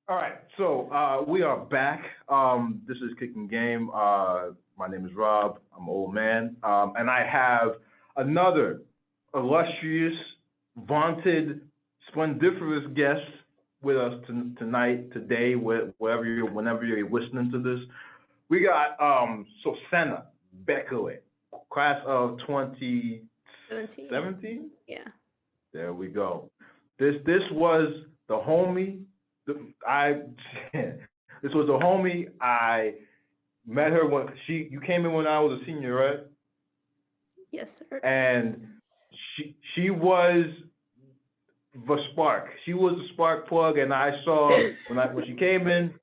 All right, so we are back. This is Kicking Game. My name is Rob. I'm an old man, and I have another illustrious, vaunted, splendiferous guest with us tonight, today, whenever you're listening to this. We got Sosena B, class of 17. 2017. Yeah. There we go. This was the homie. I this was the homie. I met her when you came in when I was a senior, right? Yes, sir. And she was the spark. She was the spark plug, and I saw when she came in,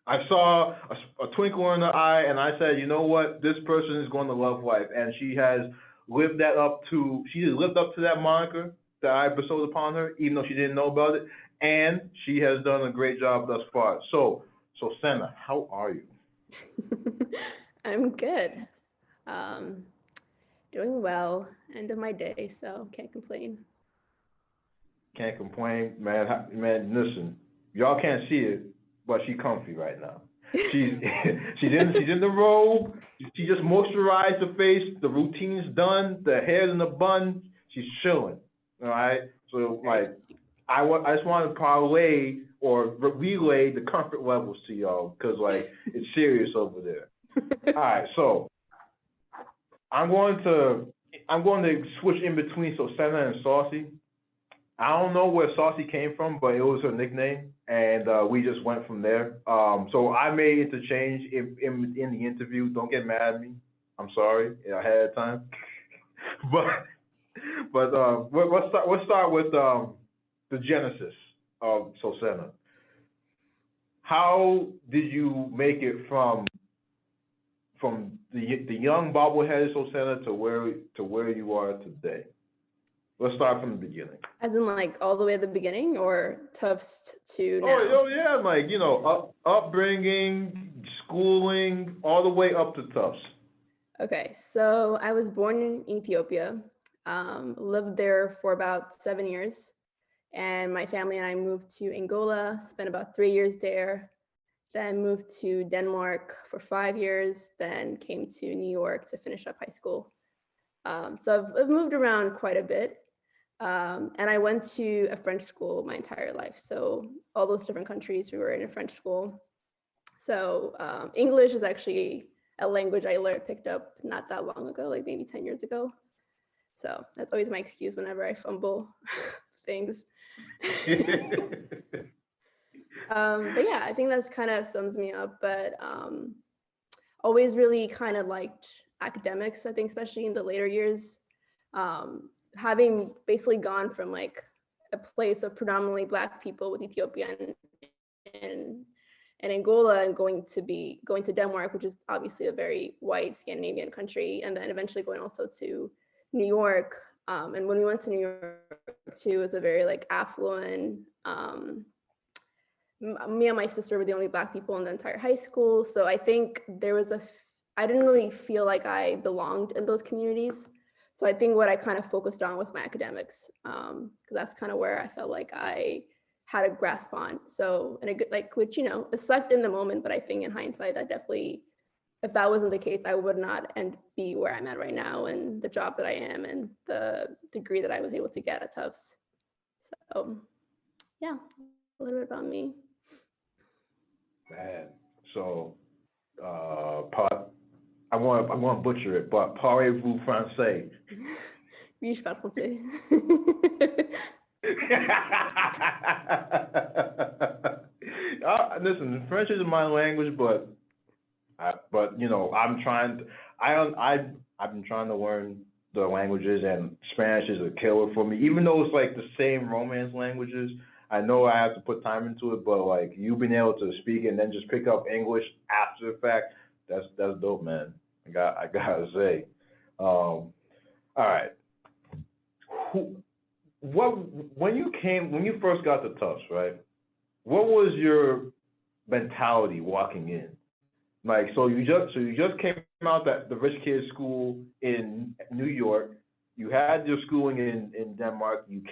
I saw a twinkle in her eye, and I said, you know what, this person is going to love life, and she has lived up to that moniker that I bestowed upon her, even though she didn't know about it, and she has done a great job thus far. So Senna, how are you? I'm good. Um, Doing well. End of my day, so can't complain. Can't complain, man. Man, listen, y'all can't see it, but she comfy right now. She's she's in the robe. She just moisturized the face. The routine's done. The hair's in the bun. She's chilling. All right. So Very like, I just want to parlay or relay the comfort levels to y'all because like it's serious over there. All right. So I'm going to I'm going to switch in between Sosena and Saucy. I don't know where Saucy came from, but it was her nickname, and we just went from there. So I may interchange in the interview. Don't get mad at me. I'm sorry ahead of time. but let's start with the genesis of Sosena. How did you make it from the young bobblehead Sosena to where you are today? Let's start from the beginning. As in, like, all the way at the beginning, or Tufts to now? Oh yeah, like upbringing, schooling, all the way up to Tufts. Okay, so I was born in Ethiopia, lived there for about 7 years, and my family and I moved to Angola, spent about 3 years there, then moved to Denmark for 5 years, then came to New York to finish up high school. So I've moved around quite a bit. And I went to a French school my entire life. So all those different countries, we were in a French school. So English is actually a language I picked up not that long ago, like maybe 10 years ago. So that's always my excuse whenever I fumble things. But yeah, I think that's kind of sums me up. But always really kind of liked academics, I think, especially in the later years. Having basically gone from like a place of predominantly Black people with Ethiopia and, and Angola, and going to Denmark, which is obviously a very white Scandinavian country, and then eventually going also to New York. And when we went to New York too, it was a very like affluent. Me and my sister were the only Black people in the entire high school, so I think I didn't really feel like I belonged in those communities. So I think what I kind of focused on was my academics, because that's kind of where I felt like I had a grasp on. So, and a good, like, which, it sucked in the moment, but I think in hindsight, that definitely, if that wasn't the case, I would not be where I'm at right now, and the job that I am, and the degree that I was able to get at Tufts. So, yeah, a little bit about me. Man, so part I want to butcher it, but parlez-vous français? Oui, je parle français. Listen, French is my language, but I'm trying. I've been trying to learn the languages, and Spanish is a killer for me. Even though it's like the same Romance languages, I know I have to put time into it. But like you being able to speak and then just pick up English after the fact, that's dope, man. I gotta say. All right. Who, what when you first got to Tufts, right? What was your mentality walking in? Like, so you just came out that the rich kids school in New York. you had your schooling in Denmark. You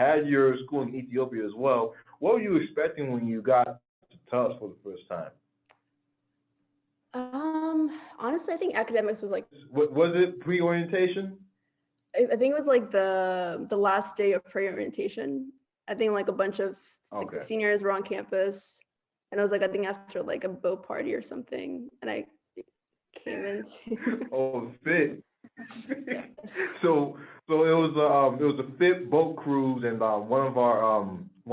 had your schooling in Ethiopia as well. What were you expecting when you got to Tufts for the first time? Honestly, I think academics was like, Was it pre-orientation? I think it was like the last day of pre-orientation. I think like a bunch of like the Okay. seniors were on campus, and it was like I think after like a boat party or something, and I came into. Oh, fit. Yes. So it was a fit boat cruise, and one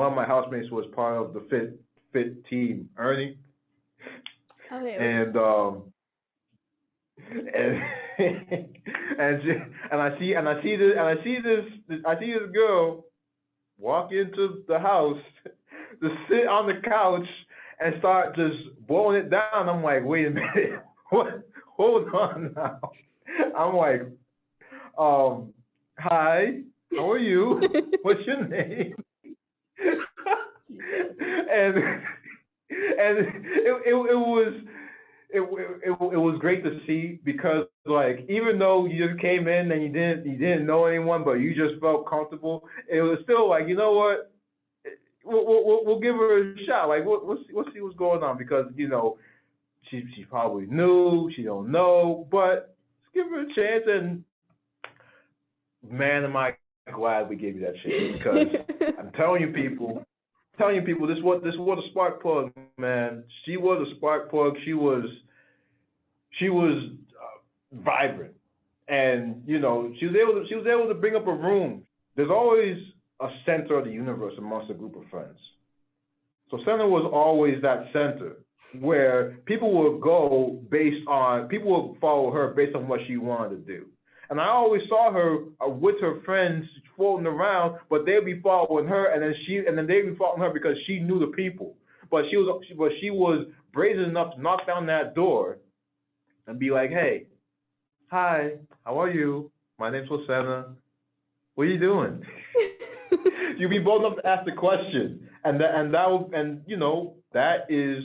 of my housemates was part of the fit team, Ernie, Okay, it was. and and I see this girl walk into the house to sit on the couch and start just blowing it down. I'm like, wait a minute, what? Hold on now. I'm like, hi, how are you? What's your name? and it was great to see because like even though you just came in and you didn't know anyone but you just felt comfortable, it was still like, you know what, we'll give her a shot. Like we'll see what's going on because she's probably new, she don't know, but let's give her a chance. And man, am I glad we gave you that chance because I'm telling you people, this was a spark plug, man. She was a spark plug. She was vibrant, and she was able to bring up a room. There's always a center of the universe amongst a group of friends. So center was always that center where people would follow her based on what she wanted to do. And I always saw her with her friends floating around, but they'd be following her, and then they'd be following her because she knew the people. But she was brazen enough to knock down that door and be like, "Hey, hi, how are you? My name's Sosena. What are you doing?" You'd be bold enough to ask the question, and that is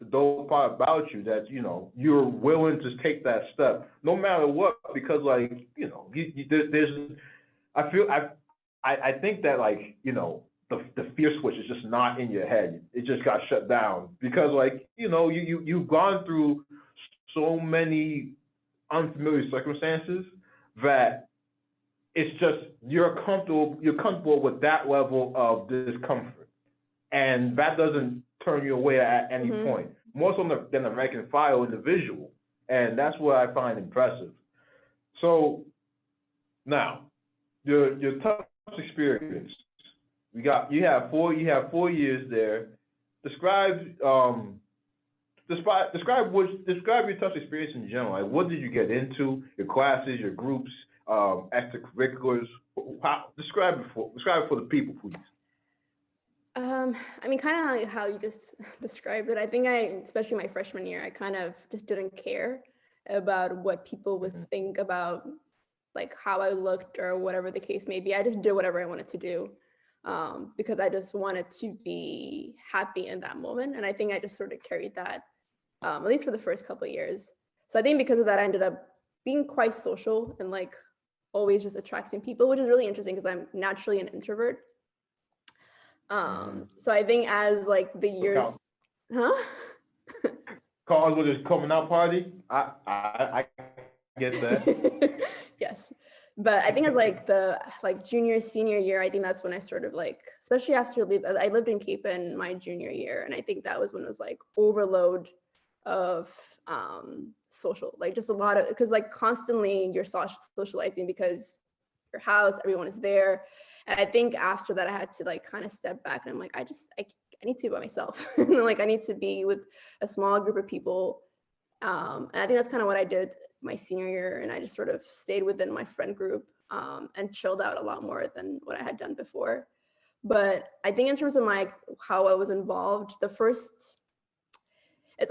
the dope part about you, that you're willing to take that step no matter what, because like there's I think that like the fear switch is just not in your head. It just got shut down because like you've gone through so many unfamiliar circumstances that it's just you're comfortable with that level of discomfort, and that doesn't turn you away at any point, more so than a rank and file individual, and that's what I find impressive. So now your tough experience, you have 4 years there. Describe your tough experience in general. Like, what did you get into? Your classes, your groups, extracurriculars. Describe it for the people, please. I mean, kind of how you just described it. I think especially my freshman year, I kind of just didn't care about what people would think about like how I looked or whatever the case may be. I just did whatever I wanted to do because I just wanted to be happy in that moment. And I think I just sort of carried that, at least for the first couple of years. So I think because of that, I ended up being quite social and like always just attracting people, which is really interesting because I'm naturally an introvert. So I think as like the years, Cause with his coming out party, I get that. Yes, but I think as like the junior senior year, I think that's when I sort of like, especially after I lived in Cape in my junior year, and I think that was when it was like overload of social, like just a lot of, because like constantly you're socializing because your house, everyone is there. And I think after that, I had to like kind of step back, and I'm like, I need to be by myself. Like I need to be with a small group of people. And I think that's kind of what I did my senior year. And I just sort of stayed within my friend group and chilled out a lot more than what I had done before. But I think in terms of how I was involved, it's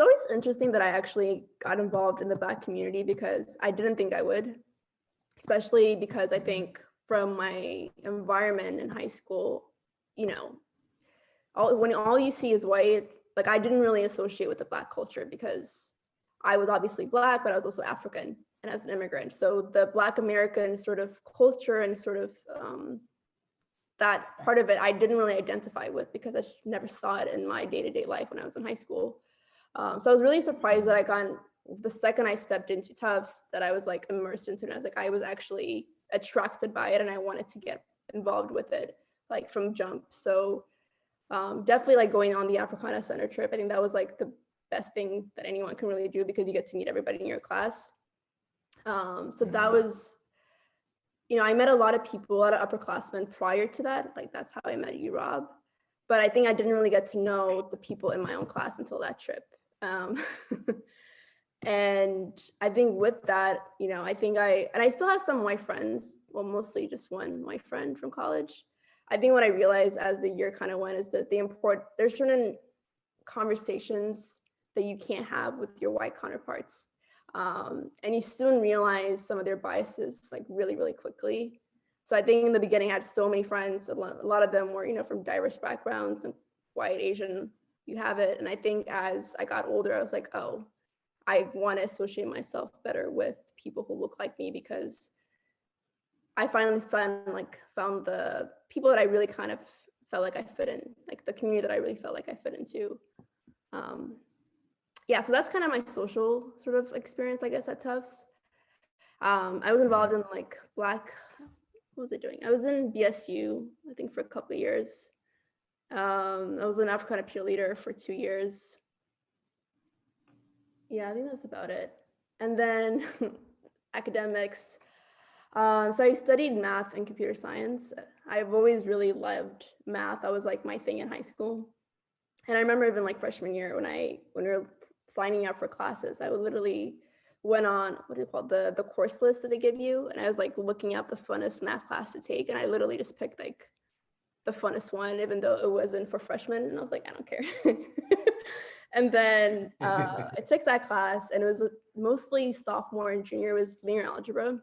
always interesting that I actually got involved in the Black community because I didn't think I would, especially because I think from my environment in high school, when all you see is white, I didn't really associate with the Black culture because I was obviously Black, but I was also African. and I was an immigrant. So the Black American sort of culture and sort of that's part of it I didn't really identify with because I just never saw it in my day-to-day life when I was in high school. So I was really surprised that the second I stepped into Tufts, that I was like immersed into it. I was like, I was actually attracted by it and I wanted to get involved with it, like from jump. So definitely like going on the Africana Center trip, I think that was like the best thing that anyone can really do because you get to meet everybody in your class. So that was, I met a lot of people, a lot of upperclassmen prior to that. Like that's how I met you, Rob. But I think I didn't really get to know the people in my own class until that trip. And I think with that, I think I still have some of my friends, well, mostly just one, my friend from college. I think what I realized as the year kind of went is that there's certain conversations that you can't have with your white counterparts. And you soon realize some of their biases like really, really quickly. So I think in the beginning I had so many friends, a lot of them were, from diverse backgrounds and white, Asian, you have it. And I think as I got older, I was like, oh, I want to associate myself better with people who look like me because I finally found the people that I really kind of felt like I fit in, like the community that I really felt like I fit into. Yeah, so that's kind of my social sort of experience, I guess, at Tufts. I was involved in like what was I doing? I was in BSU, I think, for a couple of years. I was an Africana cheerleader for 2 years. Yeah, I think that's about it. And then academics. So I studied math and computer science. I've always really loved math. That was like my thing in high school. And I remember even like freshman year when we were signing up for classes, I would literally went on, what do you call it, the course list that they give you. And I was like looking up the funnest math class to take. And I literally just picked like the funnest one, even though it wasn't for freshmen. And I was like, I don't care. And then I took that class and it was mostly sophomore and junior, was linear algebra.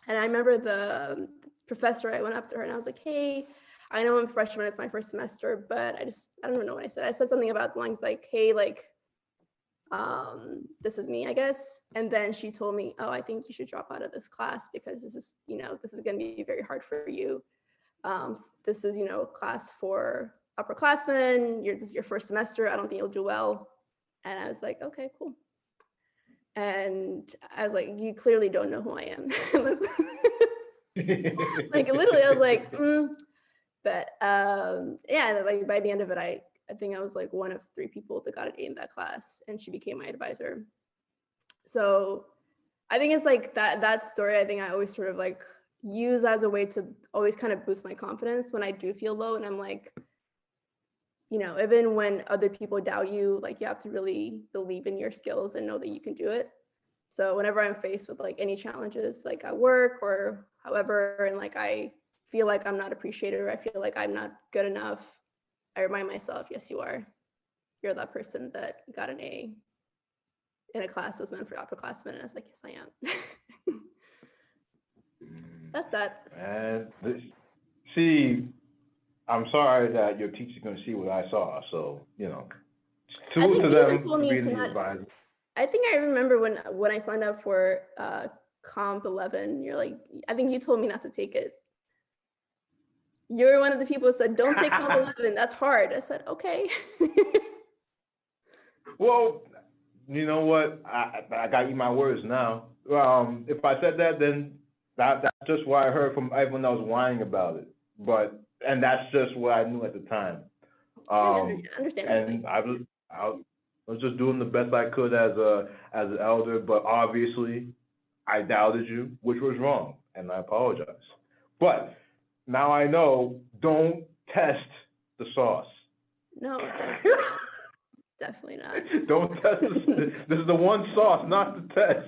And I remember the professor, I went up to her and I was like, hey, I know I'm a freshman, it's my first semester, but I don't even know what I said. I said something about lines like, hey, like, this is me, I guess. And then she told me, oh, I think you should drop out of this class because this is going to be very hard for you. This is, a class for upperclassmen. This is your first semester. I don't think you'll do well. And I was like, okay, cool. And I was like, you clearly don't know who I am. Like literally, I was like, But yeah, like by the end of it, I think I was like one of 3 people that got an A in that class, and she became my advisor. So I think it's like that story, I think I always sort of like use as a way to always kind of boost my confidence when I do feel low. And I'm like, even when other people doubt you, like you have to really believe in your skills and know that you can do it. So whenever I'm faced with like any challenges, like at work or however, and like I feel like I'm not appreciated or I feel like I'm not good enough, I remind myself, yes, you are. You're that person that got an A in a class that was meant for upperclassmen. And I was like, yes, I am. That's that. And see, I'm sorry that your teacher's going to see what I saw. So, two to them being the advisor. I think I remember when I signed up for Comp 11, you're like, I think you told me not to take it. You were one of the people who said, don't take Comp 11, that's hard. I said, okay. Well, you know what? I got to eat my words now. If I said that, then that's just what I heard from everyone that was whining about it. And that's just what I knew at the time. I understand. And I was just doing the best I could as an elder, but obviously I doubted you, which was wrong, and I apologize. But now I know, don't test the sauce. No, definitely not. Don't test this is the one sauce, not the test.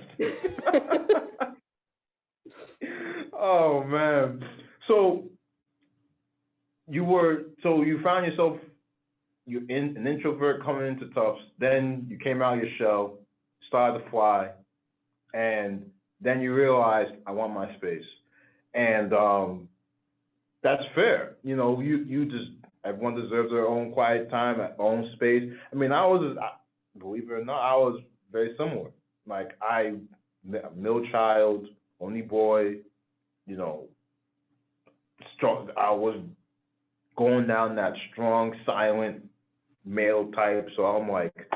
Oh man. So you found yourself, you're an introvert coming into Tufts, then you came out of your shell, started to fly, and then you realized, I want my space. And that's fair. You just, everyone deserves their own quiet time, their own space. I mean, believe it or not, I was very similar. Like, I middle child, only boy, you know, strong. I was going down that strong, silent male type. So I'm like,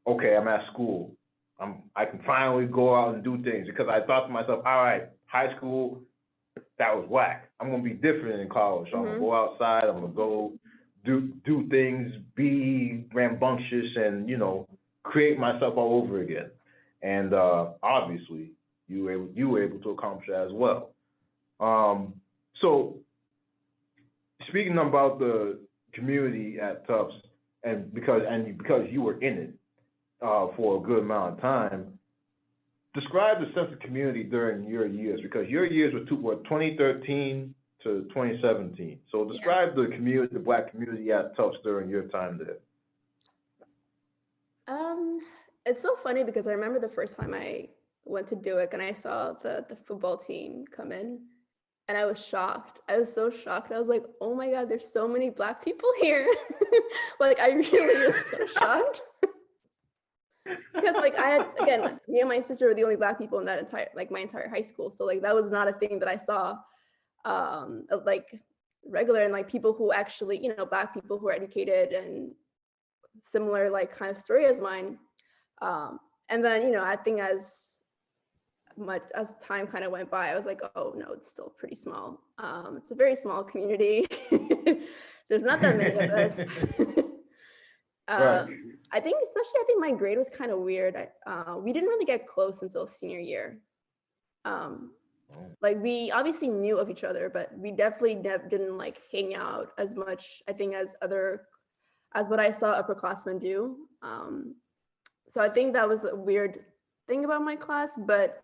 okay, I'm at school. I can finally go out and do things because I thought to myself, all right, high school, that was whack. I'm gonna be different in college. So I'm gonna Mm-hmm. go outside. I'm gonna go do things, be rambunctious, and create myself all over again. And obviously, you were able to accomplish that as well. Um, so speaking about the community at Tufts, and because you were in it for a good amount of time, describe the sense of community during your years, because your years were 2013 to 2017. So Yeah. describe the community, the Black community at Tufts during your time there. Um, it's so funny because I remember the first time I went to do it and I saw the football team come in and I was shocked. I was so shocked. I was like, oh my God, there's so many Black people here. Like I really was so shocked. Because like I had, again, me and my sister were the only Black people in that entire, like my entire high school. So like that was not a thing that I saw of like regular, and like people who actually, Black people who are educated and similar like kind of story as mine. And then, I think as much as time kind of went by, I was like, oh no, it's still pretty small. It's a very small community. There's not that many of us. Right. I think my grade was kind of weird. We didn't really get close until senior year. Um, like we obviously knew of each other, but we definitely didn't like hang out as much, I think, as what I saw upperclassmen do. So I think that was a weird thing about my class, but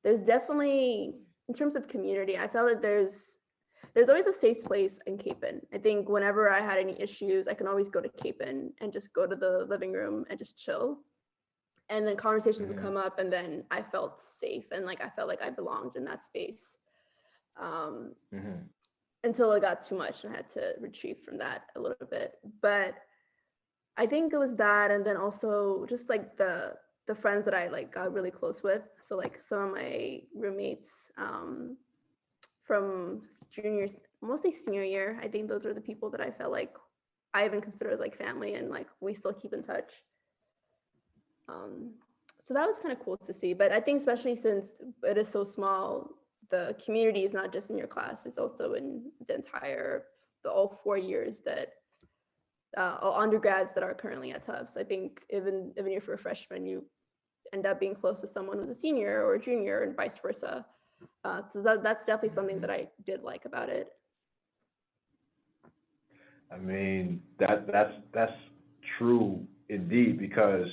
there's definitely, in terms of community, I felt like there's always a safe place in Capon. I think whenever I had any issues, I can always go to Capon and just go to the living room and just chill. And then conversations would Mm-hmm. come up and then I felt safe and like I felt like I belonged in that space. Um, Mm-hmm. until it got too much and I had to retreat from that a little bit. But I think it was that, and then also just like the friends that I like got really close with. So like some of my roommates from juniors, mostly senior year, I think those are the people that I felt like I even consider as like family, and like we still keep in touch. Um, so that was kind of cool to see. But I think especially since it is so small, the community is not just in your class; it's also in all 4 years that all undergrads that are currently at Tufts. I think even if you're a freshman, you end up being close to someone who's a senior or a junior, and vice versa. So that's definitely something Mm-hmm. that I did like about it. I mean, that's true indeed, because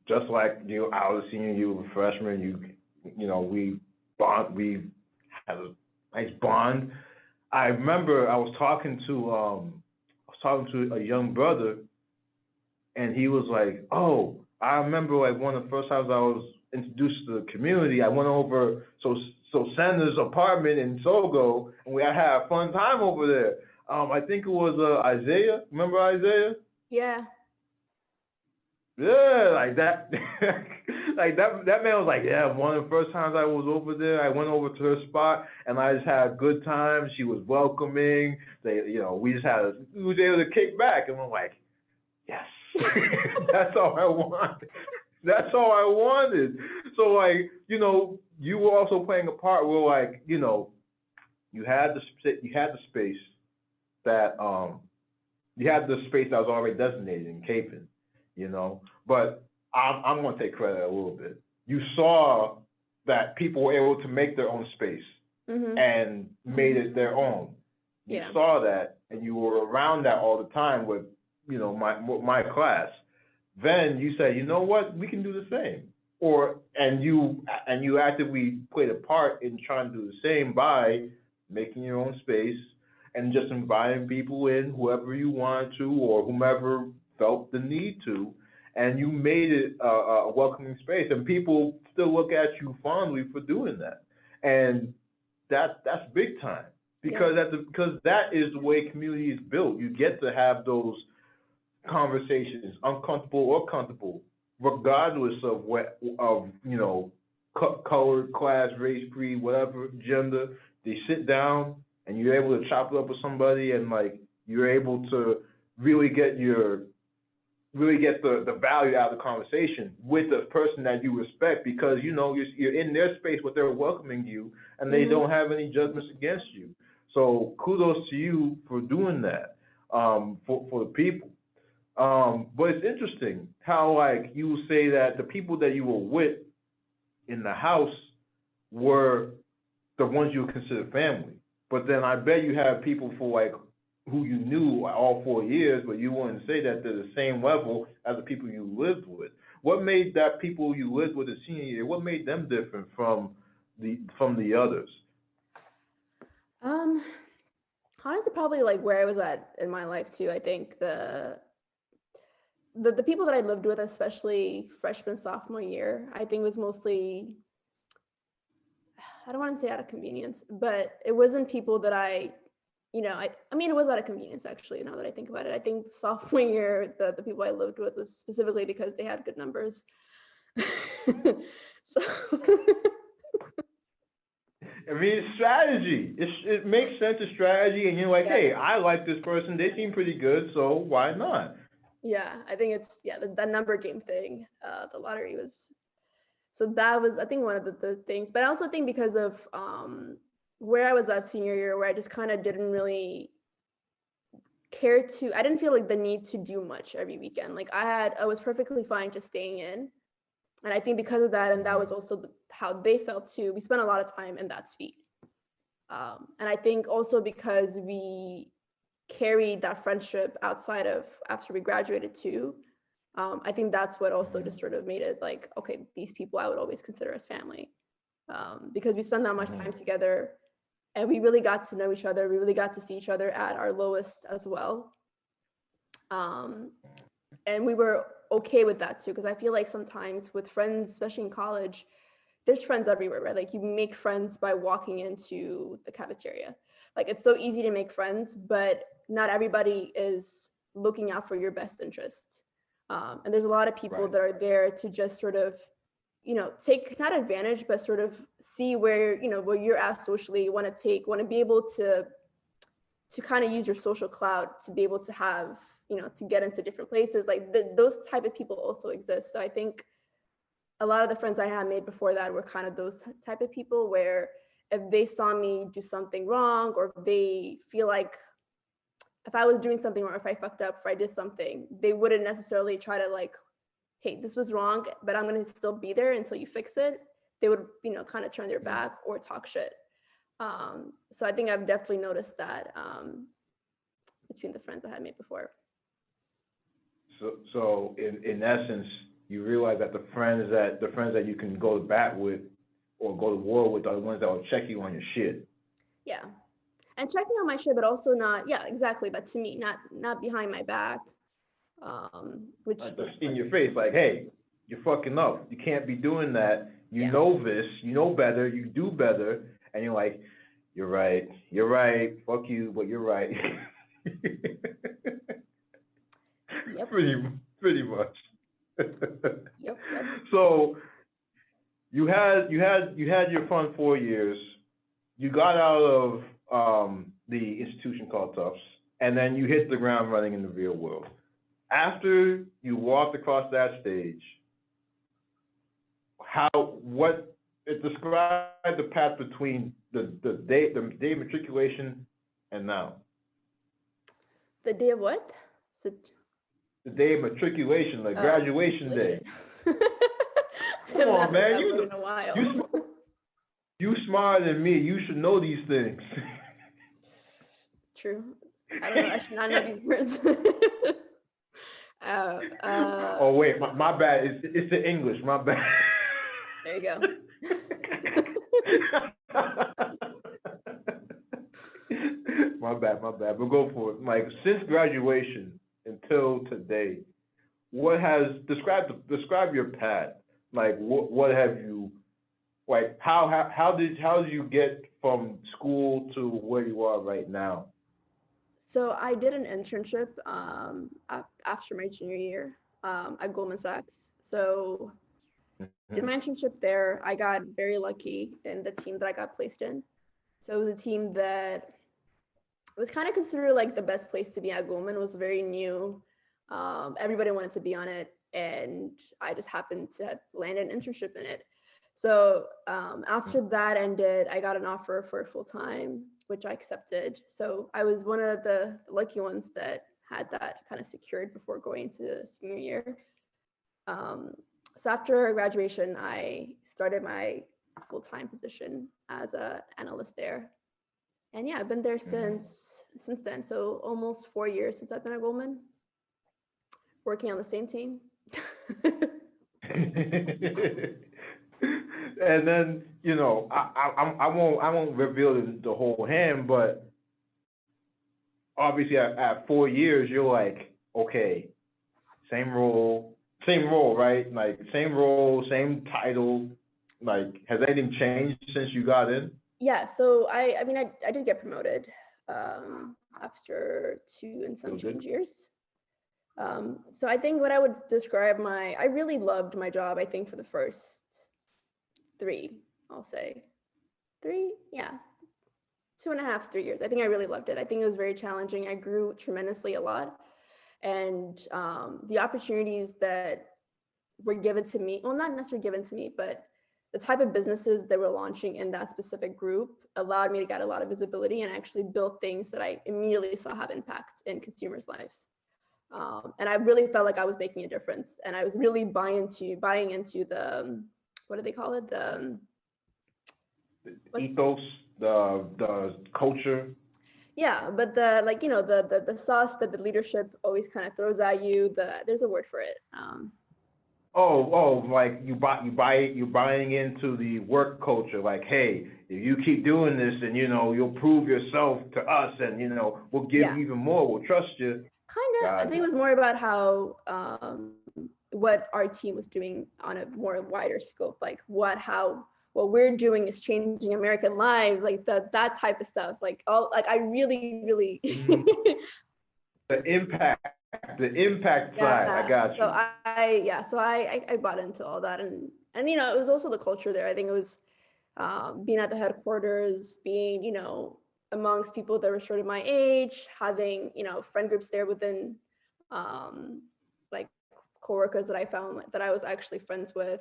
just like you, I was a senior, you were a freshman. We had a nice bond. I remember I was talking to a young brother, and he was like, "Oh, I remember like one of the first times I was introduced to the community. I went over Sosena's apartment in Sogo, and we had a fun time over there. I think it was Isaiah. Remember Isaiah? Yeah. Yeah, like that, like that man was like, yeah, one of the first times I was over there, I went over to her spot and I just had a good time. She was welcoming. We was able to kick back, and I'm like, yes, that's all I wanted. That's all I wanted. So like, you were also playing a part where like, you had the space that you had the space that was already designated in Capon, you know. But I'm going to take credit a little bit. You saw that people were able to make their own space Mm-hmm. and made it their own. You Yeah. saw that, and you were around that all the time with, my class. Then you said, you know what, we can do the same. And you actively played a part in trying to do the same by making your own space and just inviting people in, whoever you wanted to or whomever felt the need to, and you made it a welcoming space. And people still look at you fondly for doing that, and that's big time, Yeah. because that is the way community is built. You get to have those conversations, uncomfortable or comfortable, regardless of color, class, race, creed, whatever, gender. They sit down and you're able to chop it up with somebody, and like you're able to really get your really get the value out of the conversation with the person that you respect, because you know you're in their space where they're welcoming you and they Mm-hmm. don't have any judgments against you. So kudos to you for doing that, for the people. But it's interesting how like you say that the people that you were with in the house were the ones you would consider family. But then I bet you have people for like who you knew all 4 years, but you wouldn't say that they're the same level as the people you lived with. What made that people you lived with in senior year? What made them different from the others? Um, Honestly, probably like where I was at in my life too. I think the people that I lived with, especially freshman, sophomore year, I think was mostly, I don't want to say out of convenience, but it wasn't people that I mean, it was out of convenience actually, now that I think about it. I think sophomore year, the people I lived with was specifically because they had good numbers. So, I mean, it's strategy. It makes sense of strategy, and you're like, yeah, hey, I like this person. They seem pretty good, so why not? yeah, I think it's, yeah, the number game thing, the lottery was, so that was, I think, one of the things. But I also think because of where I was at senior year, where I just kind of didn't really I didn't feel like the need to do much every weekend. Like I was perfectly fine just staying in. And I think because of that, and that was also how they felt too, we spent a lot of time in that suite. And I think also because we carried that friendship outside of after we graduated too, I think that's what also just sort of made it like, okay, these people I would always consider as family, because we spend that much time together, and we really got to know each other. We really got to see each other at our lowest as well. Um, and we were okay with that too, because I feel like sometimes with friends, especially in college, there's friends everywhere, right? Like you make friends by walking into the cafeteria. Like it's so easy to make friends, but not everybody is looking out for your best interests. And there's a lot of people Right. that are there to just sort of, take not advantage, but sort of see where you're at socially, want to be able to kind of use your social clout to be able to have, to get into different places. Like those type of people also exist. So I think a lot of the friends I had made before that were kind of those type of people where if they saw me do something wrong, or if they feel like if I was doing something wrong, if I fucked up, if I did something, they wouldn't necessarily try to like, hey, this was wrong, but I'm going to still be there until you fix it. They would, kind of turn their back or talk shit. So I think I've definitely noticed that between the friends I had made before. So in essence, you realize that the friends that you can go to bat with or go to war with are the ones that will check you on your shit. Yeah. And checking on my shit, but also not, yeah, exactly. But to me, not behind my back, which Like was in fun. your face, like, hey, you're fucking up. You can't be doing that. You Yeah. know this. You know better. You do better. And you're like, you're right. You're right. Fuck you, but you're right. Yep. pretty much. Yep. Yep. So you had your fun 4 years. You got out of the institution called Tufts, and then you hit the ground running in the real world. After you walked across that stage, how what describe the path between the day matriculation and now. The day of what? So, The day of matriculation, like oh, graduation matriculation. day. I Come haven't on, heard man. that word in a while. You smarter than me. You should know these things. True. I don't know. I should not know these words. Oh wait, my bad. It's the English. My bad. There you go. my bad. But go for it. Like since graduation until today, what has describe your path? Like what have you like? How did you get from school to where you are right now? So I did an internship after my junior year at Goldman Sachs. So Did my internship there. I got very lucky in the team that I got placed in. So it was a team that was kind of considered like the best place to be at Goldman. It was very new. Everybody wanted to be on it, and I just happened to land an internship in it. So after that ended, I got an offer for full time, which I accepted. So I was one of the lucky ones that had that kind of secured before going to senior year. So after graduation, I started my full-time position as an analyst there. And yeah, I've been there since then. So almost 4 years since I've been at Goldman, working on the same team. And then, I won't reveal the whole hand, but obviously at 4 years, you're like, okay, same role, right? Like same role, same title. Like, has anything changed since you got in? Yeah, so I mean, I did get promoted after 2 and some change years. So I think what I would describe I really loved my job, I think, for the first 3, I'll say. 3, yeah. 2.5, 3 years. I think I really loved it. I think it was very challenging. I grew tremendously a lot. And the opportunities that were given to me, well, not necessarily given to me, but the type of businesses that were launching in that specific group allowed me to get a lot of visibility and actually build things that I immediately saw have impact in consumers' lives. And I really felt like I was making a difference. And I was really buying into the, what do they call it? The ethos, the culture. Yeah, but the sauce that the leadership always kind of throws at you. There's a word for it. Like you're buying into the work culture. Like, hey, if you keep doing this, and you'll prove yourself to us, and we'll give you even more. We'll trust you. Kind of. I think it was more about how what our team was doing on a more wider scope, like what we're doing is changing American lives, like that type of stuff. I really the impact side. I got you. So I bought into all that, and it was also the culture there. I think it was being at the headquarters, being amongst people that were sort of my age, having friend groups there within like coworkers that I found that I was actually friends with.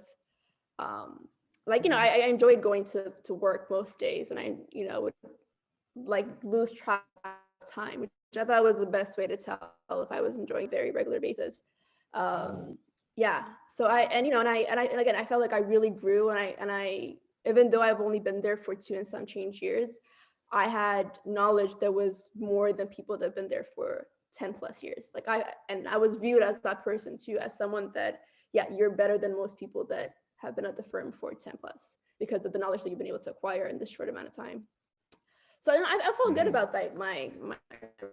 I enjoyed going to work most days, and I would like lose track of time, which I thought was the best way to tell if I was enjoying very regular basis. Yeah. So again, I felt like I really grew, and I even though I've only been there for 2 and some change years, I had knowledge that was more than people that have been there for 10 plus years. I was viewed as that person too, as someone that, yeah, you're better than most people that have been at the firm for 10 plus because of the knowledge that you've been able to acquire in this short amount of time. So I felt good about that, my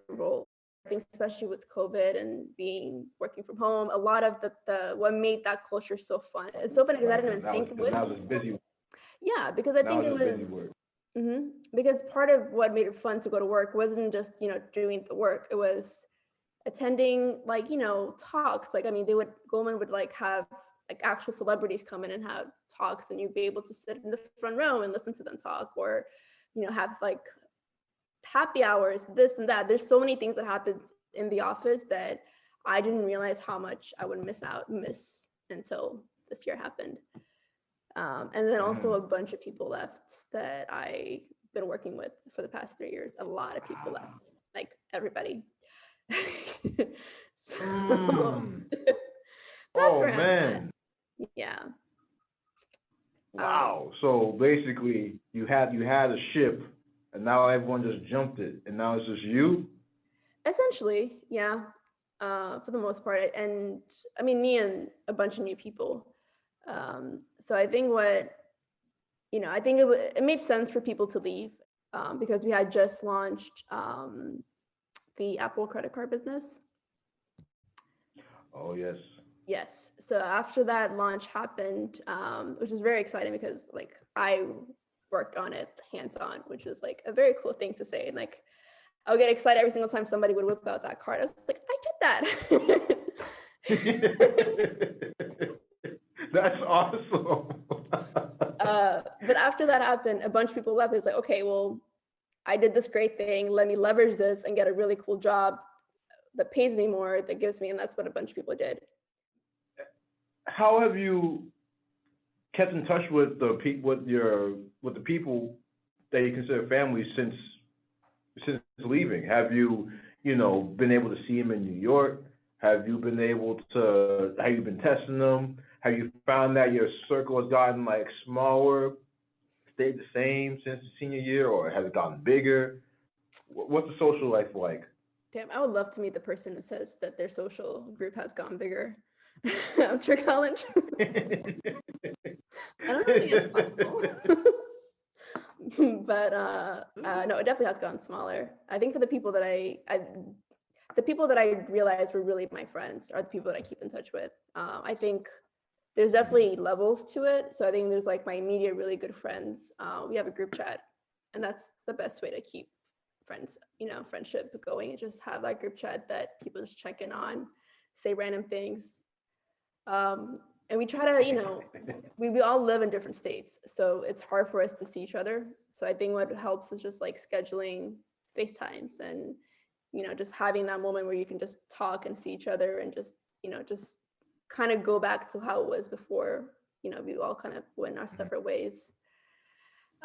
role. I think especially with COVID and working from home, a lot of the what made that culture so fun. It's so funny because I didn't even think it would. That was busy. Yeah, because I think it was because part of what made it fun to go to work wasn't just doing the work. It was attending talks. Goldman would have actual celebrities come in and have talks, and you'd be able to sit in the front row and listen to them talk, or have happy hours, this and that. There's so many things that happened in the office that I didn't realize how much I would miss until this year happened. And then also a bunch of people left that I've been working with for the past 3 years. A lot of people left, like everybody. So, that's where I'm at. Yeah. Wow. So basically, you had a ship, and now everyone just jumped it, and now it's just you? Essentially, yeah. For the most part, and I mean, me and a bunch of new people. So I think I think it made sense for people to leave because we had just launched the Apple credit card business. Oh, yes. Yes. So after that launch happened, which is very exciting because I worked on it hands-on, which is a very cool thing to say. And I would get excited every single time somebody would whip out that card. I was like, I did that. That's Awesome. But after that happened, a bunch of people left. It's like, okay, well, I did this great thing. Let me leverage this and get a really cool job that pays me more, that gives me, and that's what a bunch of people did. How have you kept in touch with the with the people that you consider family since leaving? Have you, been able to see them in New York? Have you been able to? Have you been testing them? Have you found that your circle has gotten like smaller, stayed the same since the senior year, or has it gotten bigger? What's the social life like? Damn, I would love to meet the person that says that their social group has gone bigger after college. I don't really think it's possible. But no, it definitely has gotten smaller. I think for the people that the people that I realized were really my friends are the people that I keep in touch with. I think there's definitely levels to it. So I think there's like my immediate really good friends. We have a group chat, and that's the best way to keep friendship going. Just have that group chat that people just check in on, say random things. And we try to, we all live in different states, so it's hard for us to see each other. So I think what helps is just like scheduling FaceTimes and, just having that moment where you can just talk and see each other and just kind of go back to how it was before, we all kind of went our separate ways.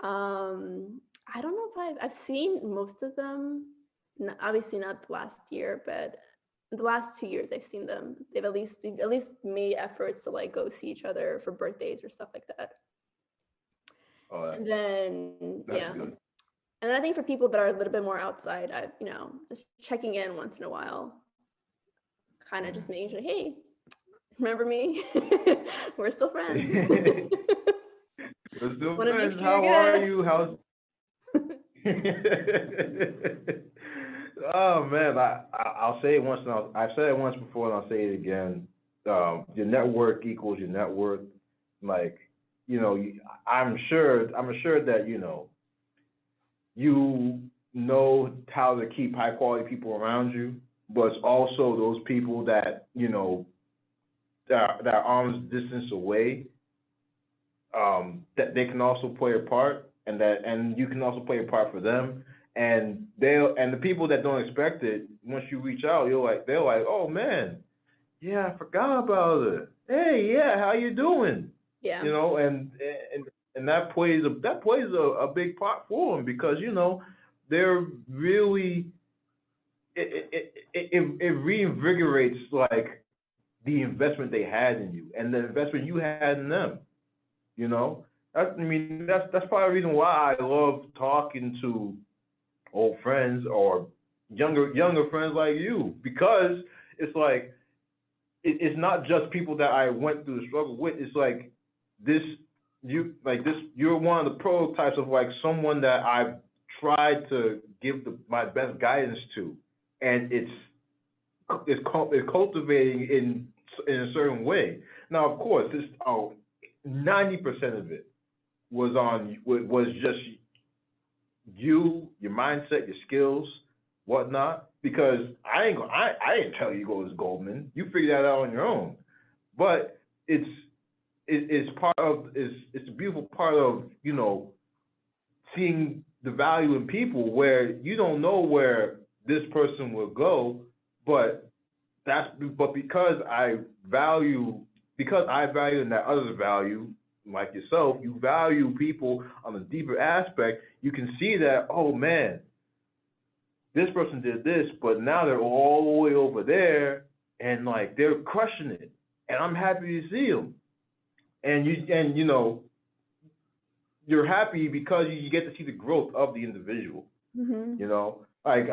I don't know if I've seen most of them, obviously not the last year, but the last 2 years I've seen them. They've at least made efforts to like go see each other for birthdays or stuff like that. Oh, And then that's good. and then I think for people that are a little bit more outside, just checking in once in a while, kind of just making sure, hey, remember me? We're still friends. We're still Want to make friends. sure How you're are good. you? How's Oh man, I'll say it once and I've said it once before and I'll say it again. Your network equals your net worth. Like, I'm sure that you know how to keep high quality people around you, but it's also those people that that are arm's distance away, that they can also play a part, and you can also play a part for them. And the people that don't expect it, once you reach out, they're like, oh man, yeah, I forgot about it. Hey, yeah, how you doing? Yeah. And that plays a big part for them because they're really it reinvigorates like the investment they had in you and the investment you had in them. That's part of the reason why I love talking to old friends or younger friends like you, because it's like it's not just people that I went through the struggle with. It's like this you're one of the prototypes of like someone that I've tried to give my best guidance to, and it's cultivating in a certain way. Now, of course, 90% of it was just you, your mindset, your skills, whatnot. Because I didn't tell you to go as Goldman. You figured that out on your own. But it's a beautiful part of seeing the value in people where you don't know where this person will go, but because I value and that others value, like yourself, you value people on a deeper aspect. You can see that, oh man, this person did this, but now they're all the way over there, and like they're crushing it, and I'm happy to see them. And you're happy because you get to see the growth of the individual. Mm-hmm. Like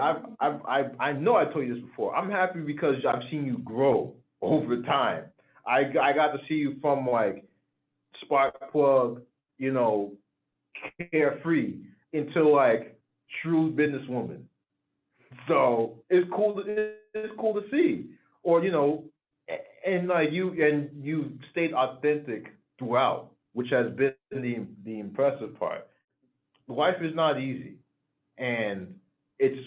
I know I told you this before. I'm happy because I've seen you grow over time. I got to see you from like spark plug, carefree into like true businesswoman. So it's cool to see. Or and like you stayed authentic throughout, which has been the impressive part. Life is not easy, and it's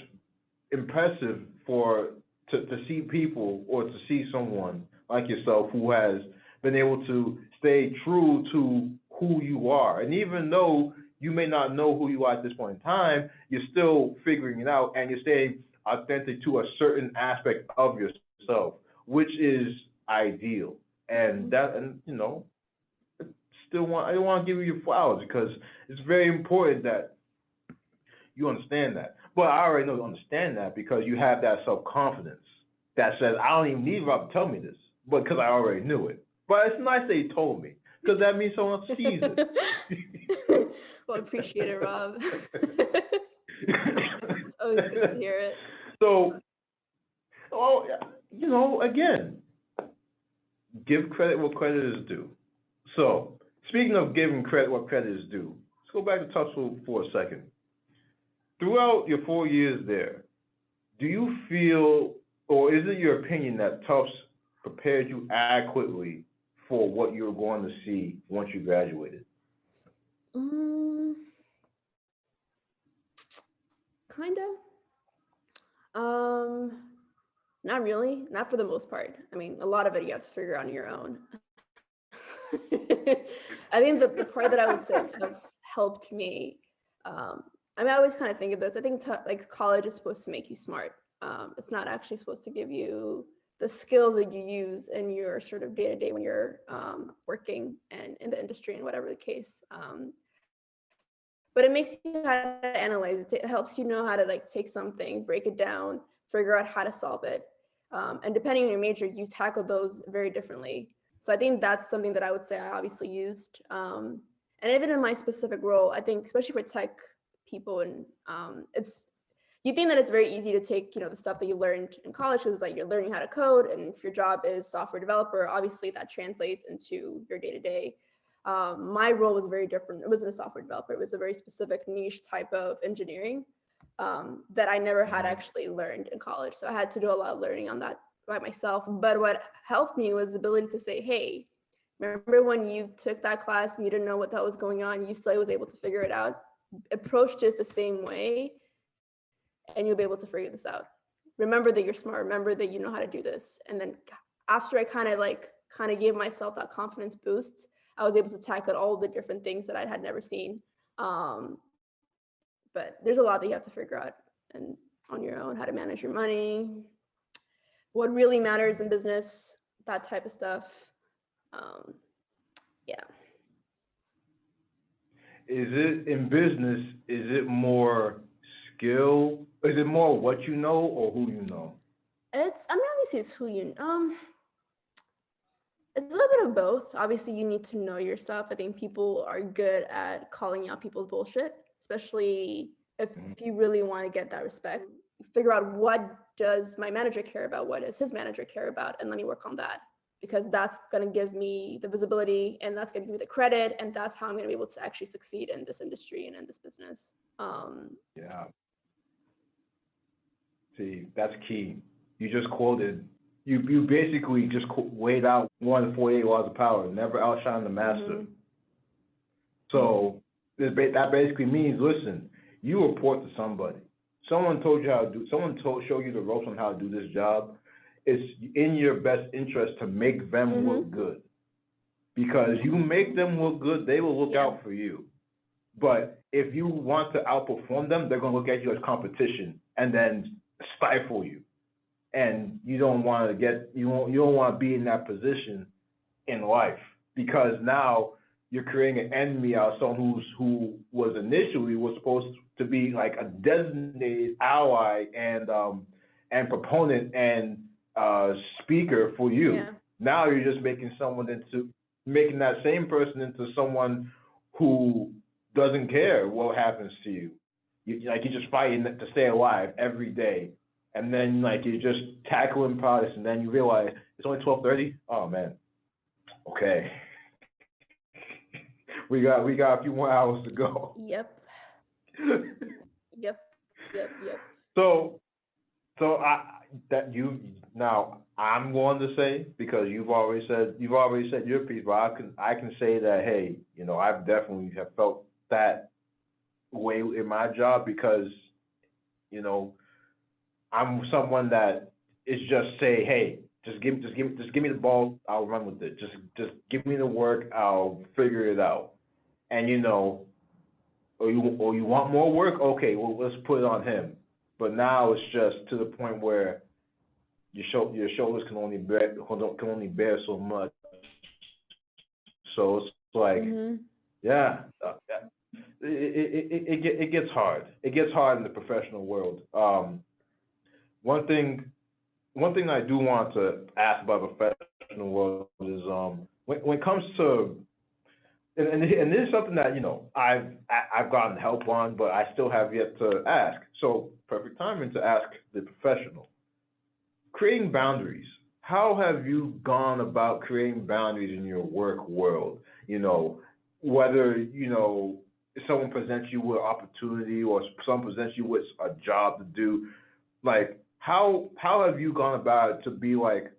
impressive to see people or to see someone like yourself who has been able to stay true to who you are. And even though you may not know who you are at this point in time, you're still figuring it out and you're staying authentic to a certain aspect of yourself, which is ideal. And that, and I don't want to give you your flowers because it's very important that you understand that. But I already know you understand that because you have that self confidence that says, I don't even need Rob to tell me this, but because I already knew it. But it's nice that he told me because that means someone else sees it. Well, I appreciate it, Rob. It's always good to hear it. So, again, give credit what credit is due. So, speaking of giving credit what credit is due, let's go back to Tufts for a second. Throughout your 4 years there, do you feel, or is it your opinion that Tufts prepared you adequately for what you're going to see once you graduated? Kind of. Not really. Not for the most part. I mean, a lot of it you have to figure out on your own. I think the part that I would say Tufts helped me. I mean, I always kind of think of this. I think like college is supposed to make you smart. It's not actually supposed to give you the skills that you use in your sort of day to day when you're working and in the industry and whatever the case. But it makes you how to analyze it. It helps you know how to like take something, break it down, figure out how to solve it. And depending on your major, you tackle those very differently. So I think that's something that I would say I obviously used. And even in my specific role, I think especially for tech people, and you think that it's very easy to take the stuff that you learned in college because like you're learning how to code, and if your job is software developer, obviously that translates into your day to day. My role was very different. It wasn't a software developer. It was a very specific niche type of engineering that I never had actually learned in college. So I had to do a lot of learning on that by myself. But what helped me was the ability to say, hey, remember when you took that class and you didn't know what that was going on, you still was able to figure it out. Approach just the same way and you'll be able to figure this out. Remember that you're smart. Remember that you know how to do this. And then after I kind of gave myself that confidence boost, I was able to tackle all the different things that I had never seen. But there's a lot that you have to figure out and on your own, how to manage your money, what really matters in business, that type of stuff. Yeah. Is it in business, is it more skill? Is it more what you know or who you know? Obviously it's who you know. It's a little bit of both. Obviously, you need to know your stuff. I think people are good at calling out people's bullshit, especially if you really want to get that respect. Figure out what does my manager care about, what does his manager care about, and let me work on that. Because that's going to give me the visibility and that's going to give me the credit. And that's how I'm going to be able to actually succeed in this industry and in this business. Yeah. See, that's key. You just quoted, you basically just weighed out 148 laws of power, never outshine the master. So that basically means, listen, you report to somebody. Someone told you how to do, showed you the ropes on how to do this job. It's in your best interest to make them look good. Because you make them look good, they will look out for you. But if you want to outperform them, they're going to look at you as competition and then stifle you. And you don't want to you don't want to be in that position in life, because now you're creating an enemy out of someone who was initially supposed to be like a designated ally and proponent and speaker for you. Yeah. Now you're just making that same person into someone who doesn't care what happens to you. You're just fighting to stay alive every day, and then you're just tackling products, and then you realize it's only 12:30. Oh man, okay. we got a few more hours to go. Yep. Yep. So I'm going to say, because you've already said your piece, but I can say that, hey, I've definitely have felt that way in my job, because I'm someone that is just say, hey, just give me the ball. I'll run with it. Just give me the work. I'll figure it out. And or you want more work? Okay, well let's put it on him. But now it's just to the point where your shoulders can only bear so much. So it's like, Mm-hmm. yeah, it gets hard. It gets hard in the professional world. One thing one thing I do want to ask about the professional world is when it comes to and this is something that I've gotten help on, but I still have yet to ask. So perfect timing to ask the professional. Creating boundaries. How have you gone about creating boundaries in your work world? You know, whether someone presents you with opportunity or someone presents you with a job to do, like how have you gone about it to be like,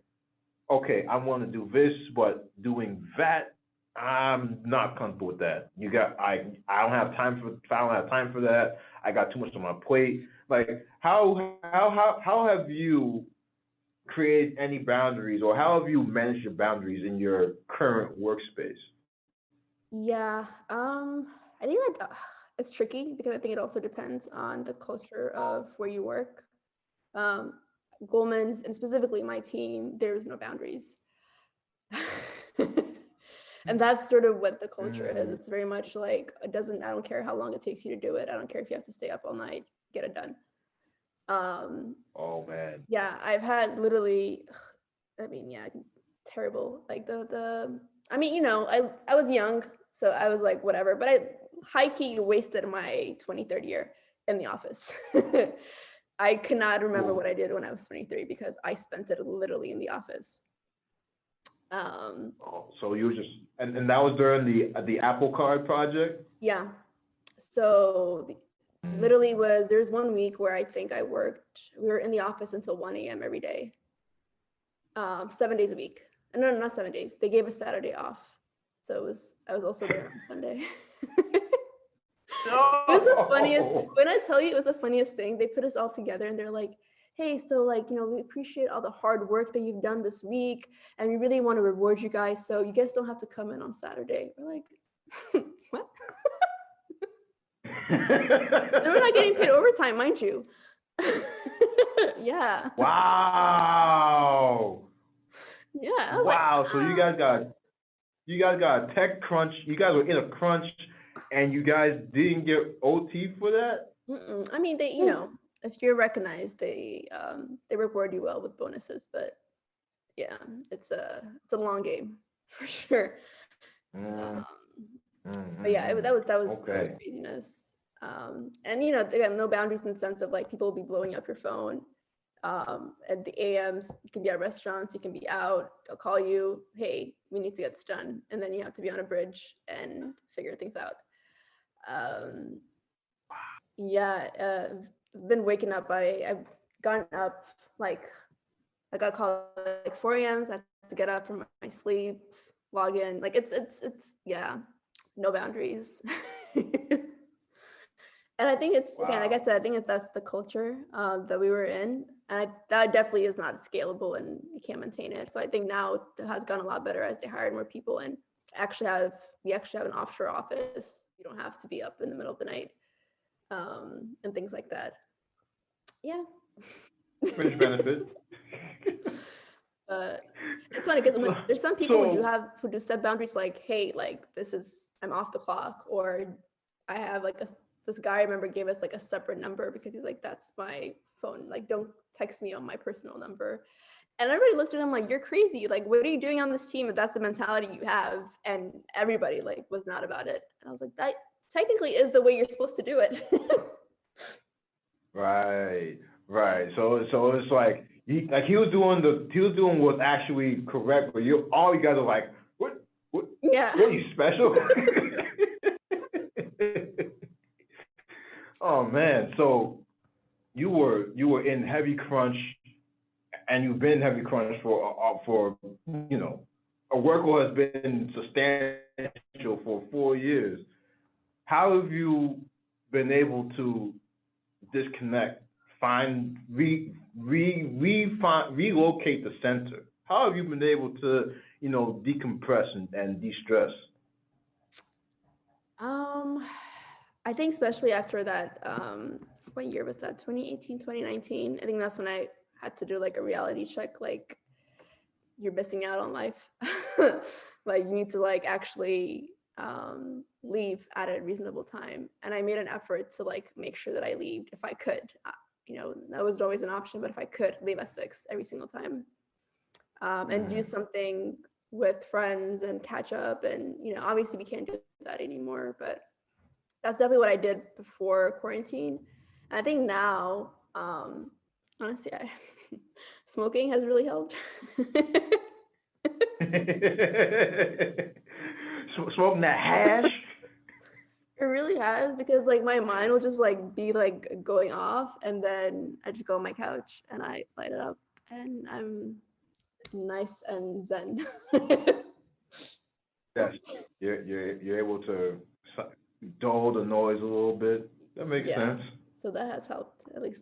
okay, I want to do this, but doing that, I'm not comfortable with that. I don't have time for that. I got too much on my plate. Like how have you created any boundaries, or how have you managed your boundaries in your current workspace? Yeah, I think like it's tricky because I think it also depends on the culture of where you work. Um, Goldman's and specifically my team, there's no boundaries. And that's sort of what the culture is. Mm. It's very much like it doesn't, I don't care how long it takes you to do it. I don't care if you have to stay up all night, get it done. Um, Oh man. yeah, I've had literally, I mean, yeah, terrible. Like I mean, I was young, so I was like, whatever, but I high key wasted my 23rd year in the office. I cannot remember Ooh. what I did when I was 23 because I spent it literally in the office. Um, Oh, so you were just and that was during the Apple Card project? yeah. So Mm. literally there's one week where I think we were in the office until 1 a.m. every day, 7 days a week. No, not 7 days. They gave us Saturday off. So I was also there on Sunday. It was the funniest, No. when I tell you it was the funniest thing, they put us all together and they're like, hey, so like, we appreciate all the hard work that you've done this week and we really want to reward you guys. So you guys don't have to come in on Saturday. We're like, what? And we're not getting paid overtime, mind you. Yeah. Wow. Yeah. I was like, Wow. So you guys got a tech crunch. You guys were in a crunch, and you guys didn't get OT for that. I mean, they, Whew. if you're recognized, they reward you well with bonuses, but yeah, it's a long game for sure. Mm, Um, but yeah, mm. that was Okay. craziness. And again, no boundaries in the sense of like people will be blowing up your phone. At the AMs, you can be at restaurants, you can be out. They'll call you, hey, we need to get this done, and then you have to be on a bridge and figure things out. Um, yeah, I've been waking up. I've gotten up like I got called like 4 a.m. So I have to get up from my sleep, log in. Like it's yeah, no boundaries. And I think it's again, like I Wow. said, I think that's the culture that we were in, and that definitely is not scalable, and you can't maintain it. So I think now it has gone a lot better as they hired more people, and actually have we actually have an offshore office. You don't have to be up in the middle of the night, and things like that. Yeah. Fringe benefit. But it's funny because so, there's some people so who do set boundaries like, hey, like I'm off the clock, or I have like this guy I remember gave us like a separate number because he's like, that's my phone, like don't text me on my personal number. And everybody looked at him like, you're crazy, like what are you doing on this team if that's the mentality you have? And everybody like was not about it, and I was like, that technically is the way you're supposed to do it. right, Yeah. right. So it's like he was doing what's actually correct, but all you guys are like, what Yeah. what are you special? Oh man, so you were in heavy crunch, and you've been in heavy crunch for you know a workload has been substantial for 4 years. How have you been able to disconnect, find relocate the center? how have you been able to, decompress and de-stress? Um, I think especially after that, what year was that? 2018, 2019. I think that's when I had to do like a reality check, like you're missing out on life. Like you need to like actually leave at a reasonable time. And I made an effort to like make sure that I leave if I could. That wasn't always an option, but if I could leave at 6 every single time, and do Mm. something with friends and catch up. And obviously we can't do that anymore, but that's definitely what I did before quarantine. And I think now, honestly, smoking has really helped. Smoking that hash? It really has, because like my mind will just like be like going off, and then I just go on my couch and I light it up, and I'm nice and zen. Yes, you're able to dull the noise a little bit. That makes Yeah, sense. so that has helped at least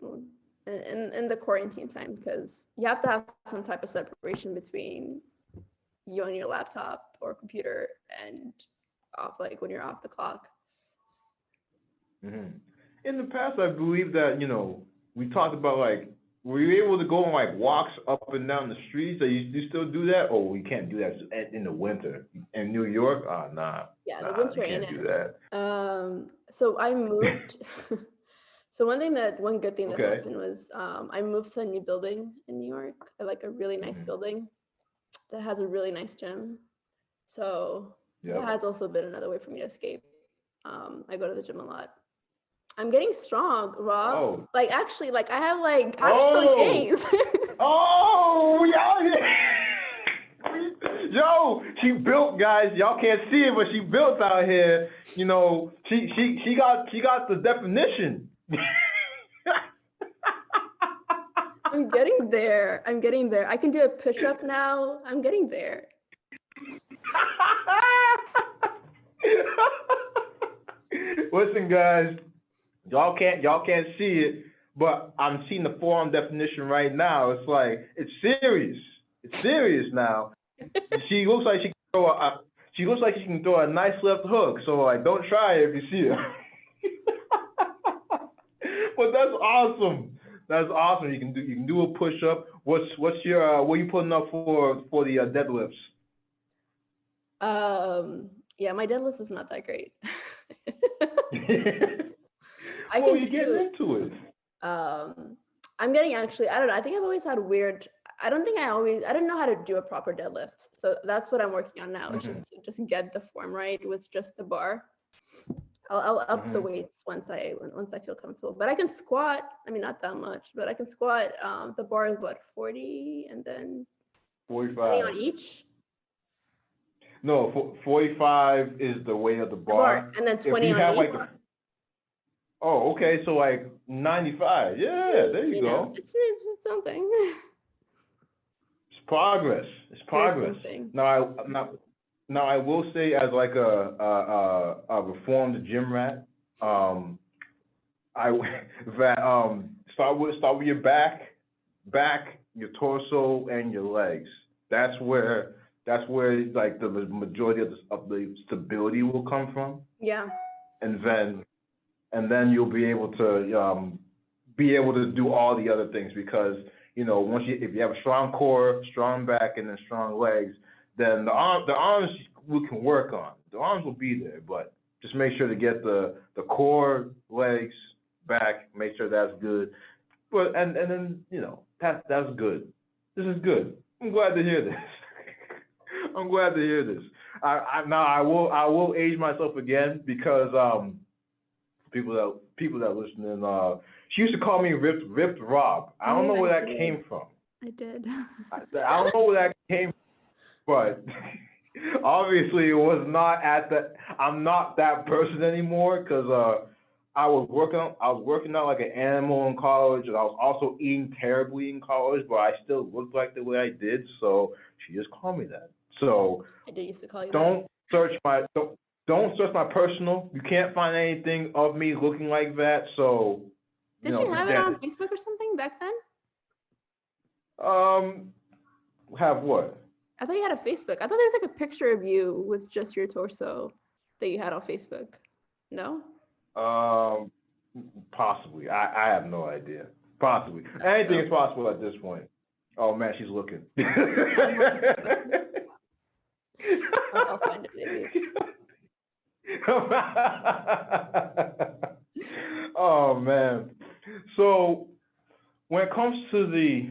in the quarantine time, because you have to have some type of separation between you and your laptop or computer and off, like when you're off the clock. Hmm. In the past, I believe that we talked about like, were you able to go on like walks up and down the streets? Or you still do that? Oh, we can't do that in the winter in New York. Ah, nah, Yeah, the nah, you winter in can't it. do that. So I moved. So one good thing that Okay. happened was I moved to a new building in New York, like a really nice Hmm. building that has a really nice gym. So that Yep. has also been another way for me to escape. I go to the gym a lot. I'm getting strong, Rob. Oh. Like actually, like I have like actual Oh. gains. Oh, we out here. Yo, she built, guys. Y'all can't see it, but she built out here. She got the definition. I'm getting there. I'm getting there. I can do a push-up now. I'm getting there. Listen, guys, y'all can't see it, but I'm seeing the forearm definition right now. It's like it's serious. It's serious now. She looks like she looks like she can throw a nice left hook. So like, don't try it if you see her. But that's awesome. That's awesome. You can do a push up. What's your what are you putting up for the deadlifts? Yeah, my deadlift is not that great. I Well, can you're getting do into it. um I'm getting actually, I don't know. I think I've always had weird, I don't think I didn't know how to do a proper deadlift. So that's what I'm working on now. It's Hmm. just to just get the form right with just the bar. I'll up the Hmm. weights once I feel comfortable. But I can squat. I mean, not that much, but I can squat. The bar is what, 40, and then 20 on 45. each. No, 45 is the weight of the The bar, bar. and then If 20 you on have each. like oh, okay, so like 95. Yeah, there you go. It's something. It's progress. It's It is progress. something. Now I will say, as like a reformed gym rat, I that start with your back, your torso, and your legs. That's where like the majority of the stability will come from, Yeah. and then you'll be able to do all the other things because if you have a strong core, strong back, and then strong legs, then the arms we can work on. The arms will be there, but just make sure to get the core, legs, back. Make sure that's good. But and then that's good. This is good. I'm glad to hear this. I'm glad to hear this. Now I will age myself again because people that listen in she used to call me ripped Rob. I don't know Oh, where I that did. came from. I did. I don't know where that came from, but obviously it was not at the I'm not that person anymore because I was working out like an animal in college, and I was also eating terribly in college, but I still looked like the way I did, so she just called me that. So I did used to call you that. don't search my don't search my personal. You can't find anything of me looking like that. So, Did you have it forget on it. Facebook or something back then? Um, Have what? I thought you had a Facebook. I thought there was like a picture of you with just your torso that you had on Facebook. No? Um, Possibly. I have no idea. Possibly. Anything So is possible at this point. Oh man, she's looking. I'll find it maybe. Oh man. So when it comes to the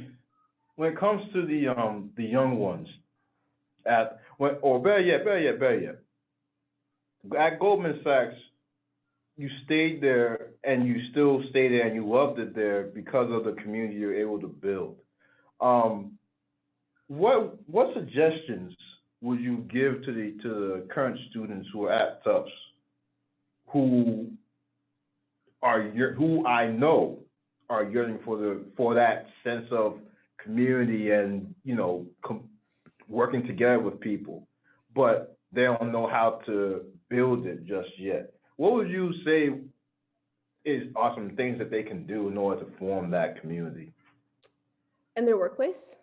young ones at when or better yet, at Goldman Sachs, you stayed there and you still stay there and you loved it there because of the community you're able to build. Um, what suggestions would you give to the current students who are at Tufts who who I know are yearning for that sense of community and working together with people, but they don't know how to build it just yet. What would you say is are some things that they can do in order to form that community? In their workplace?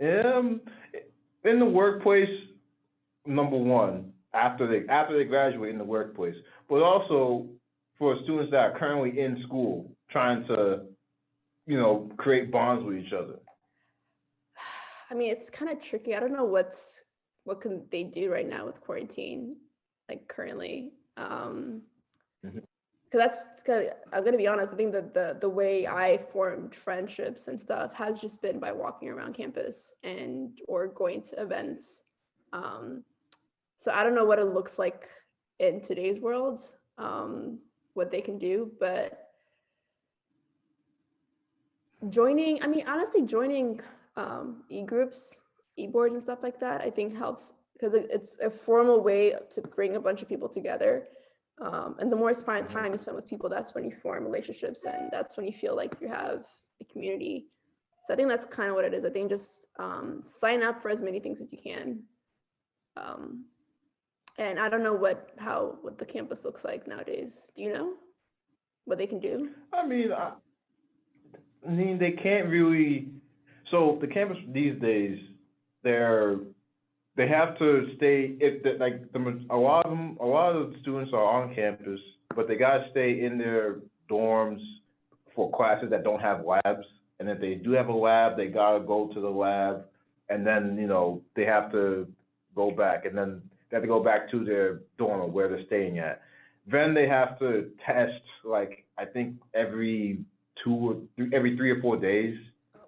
Um, in the workplace, number one, after they graduate in the workplace, but also for students that are currently in school, trying to create bonds with each other. I mean, it's kind of tricky. I don't know what can they do right now with quarantine, like currently. Mhm. Cause I'm gonna be honest. I think that the way I formed friendships and stuff has just been by walking around campus and or going to events. Um, so I don't know what it looks like in today's world, what they can do, but joining. I mean, honestly, joining e-groups, e-boards, and stuff like that, I think helps because it's a formal way to bring a bunch of people together. And the more Mhm. time you spend with people, that's when you form relationships, and that's when you feel like you have a community. So I think that's kind of what it is. I think just sign up for as many things as you can. Um, and I don't know what the campus looks like nowadays. Do you know what they can do? I mean, I mean, they can't really. So the campus these days, they're they have to stay. If the, like a lot of them, a lot of the students are on campus, but they gotta stay in their dorms for classes that don't have labs. And if they do have a lab, they gotta go to the lab, and then they have to go back, and then they have to go back to their dorm or where they're staying at. Then they have to test, like I think every 3 or 4 days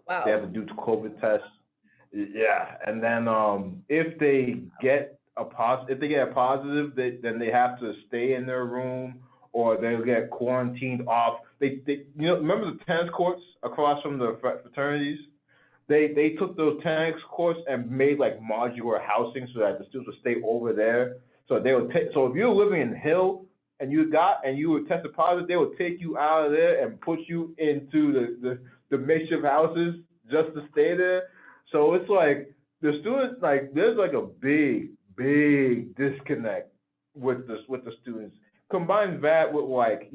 they have Wow. to do COVID tests. Yeah, and then if they get a positive, then they have to stay in their room or they'll get quarantined off. They remember the tennis courts across from the fraternities? They took those tennis courts and made like modular housing so that the students would stay over there. So they would take. So if you're living in Hill and you were tested positive, they would take you out of there and put you into the makeshift houses just to stay there. So it's like the students like there's like a big disconnect with the students. Combine that with like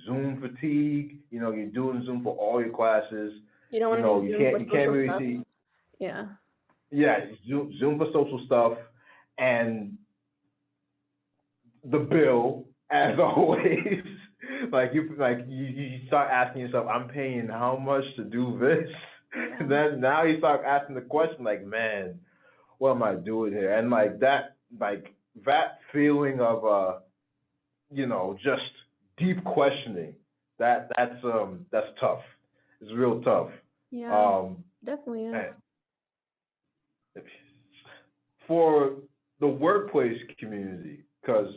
Zoom fatigue. You're doing Zoom for all your classes. You don't want to do You Zoom for can't social really stuff? see. Yeah. Yeah, Zoom for social stuff and the bill as always. You start asking yourself, I'm paying how much to do this? And Yeah. then now you start asking the question like, man, what am I doing here? And that feeling of just deep questioning, that's tough. It's real tough. Yeah, Um, definitely and is. for the workplace community, because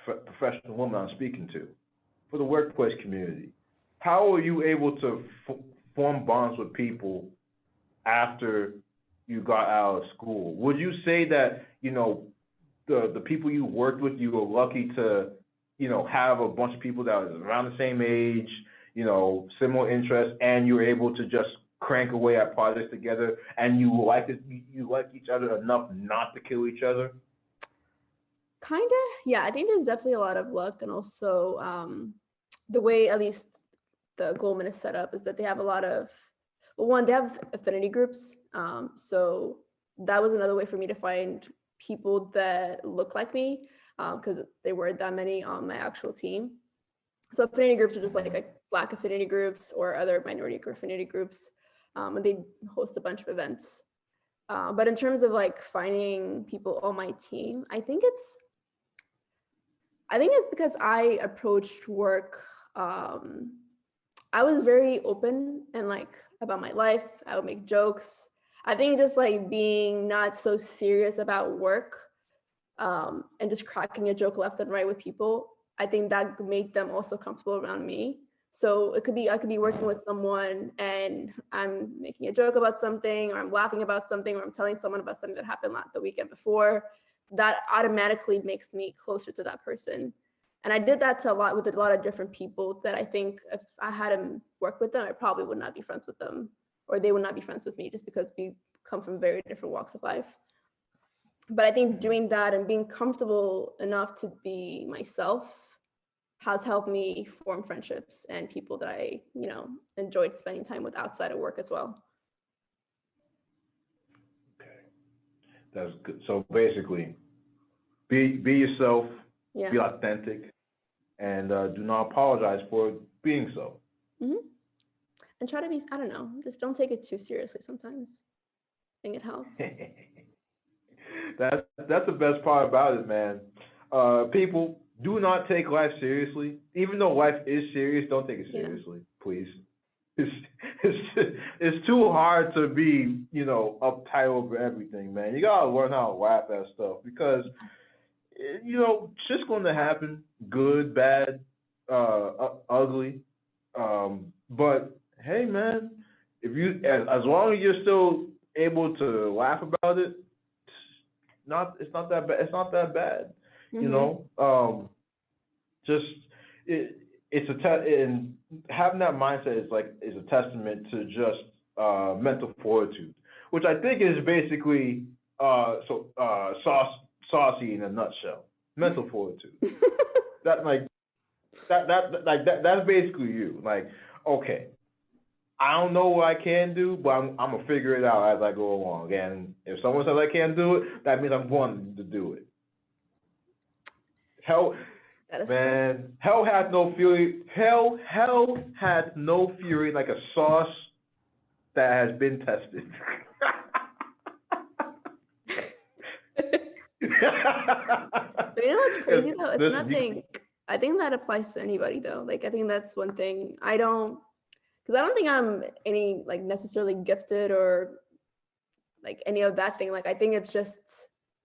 professional woman I'm speaking to, for the workplace community, how are you able to form bonds with people after you got out of school? Would you say that the people you worked with, you were lucky to have a bunch of people that was around the same age, similar interests, and you were able to just crank away at projects together, and you like each other enough not to kill each other? Kind of, yeah. I think there's definitely a lot of luck, and also the way at least the Goldman is set up is that they have a lot of, one, they have affinity groups. So that was another way for me to find people that look like me, because there weren't that many on my actual team. So affinity groups are just like Black affinity groups or other minority affinity groups, and they host a bunch of events. But in terms of like finding people on my team, I think it's because I approached work. I was very open and like about my life. I would make jokes. I think just like being not so serious about work, and just cracking a joke left and right with people, I think that made them also comfortable around me. So I could be working with someone and I'm making a joke about something, or I'm laughing about something, or I'm telling someone about something that happened the weekend before. That automatically makes me closer to that person. And I did that with a lot of different people that I think if I hadn't worked with them, I probably would not be friends with them, or they would not be friends with me, just because we come from very different walks of life. But I think doing that and being comfortable enough to be myself has helped me form friendships and people that I, enjoyed spending time with outside of work as well. Okay, that's good. So basically, be yourself, Yeah. be authentic, and do not apologize for being so. Mm-hmm. And try to be, I don't know, just don't take it too seriously sometimes. I think it helps. That's the best part about it, man. People, do not take life seriously. Even though life is serious, don't take it seriously, please. It's, it's too hard to be, uptight over everything, man. You gotta learn how to laugh at stuff because, shit's going to happen, good, bad, ugly. But hey, man, if you as long as you're still able to laugh about it, it's not that bad. It's not that bad, you Mm-hmm. know. Just it's and having that mindset is a testament to just mental fortitude, which I think is basically saucy in a nutshell. Mental fortitude. that like that's basically you. Like, okay, I don't know what I can do, but I'm gonna figure it out as I go along. And if someone says I can't do it, that means I'm going to do it. Hell, man, correct. Hell had no fury. Hell had no fury like a sauce that has been tested. But you know what's crazy though? It's nothing. I think that applies to anybody though. Like I think that's one thing because I don't think I'm any like necessarily gifted or like any of that thing. Like I think it's just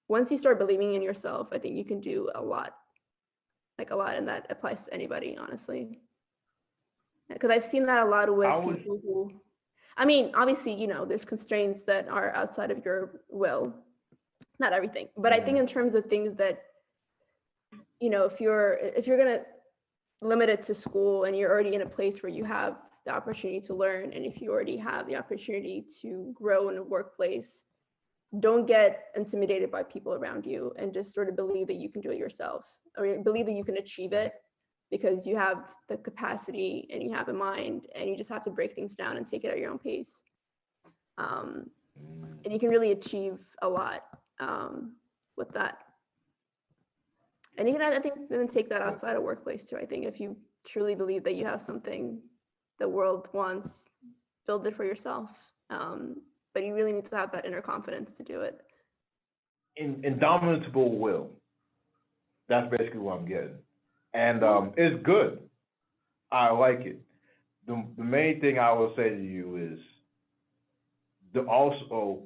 once you start believing in yourself, I think you can do a lot, and that applies to anybody, honestly. Because I've seen that a lot with people who, I mean, obviously, there's constraints that are outside of your will, not everything, but I think in terms of things that, if you're gonna limit it to school and you're already in a place where you have the opportunity to learn, and if you already have the opportunity to grow in a workplace, don't get intimidated by people around you and just sort of believe that you can do it yourself, or believe that you can achieve it because you have the capacity and you have a mind, and you just have to break things down and take it at your own pace. And you can really achieve a lot with that. And you can, I think, even take that outside of workplace too. I think if you truly believe that you have something the world wants, build it for yourself. But you really need to have that inner confidence to do it. Indomitable will. That's basically what I'm getting. And it's good. I like it. The main thing I will say to you is also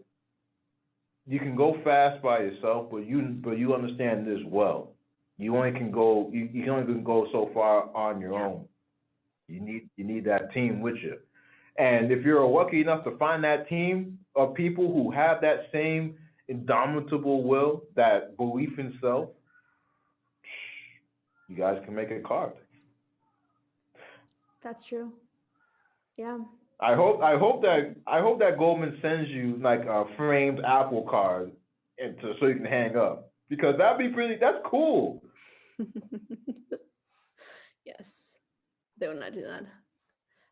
you can go fast by yourself, but you understand this well. You only can go so far on your own. You need that team with you. And if you're lucky enough to find that team of people who have that same indomitable will, that belief in self, you guys can make a card. That's true. Yeah. I hope that Goldman sends you like a framed Apple card so you can hang up, because that's cool. Yes. They would not do that.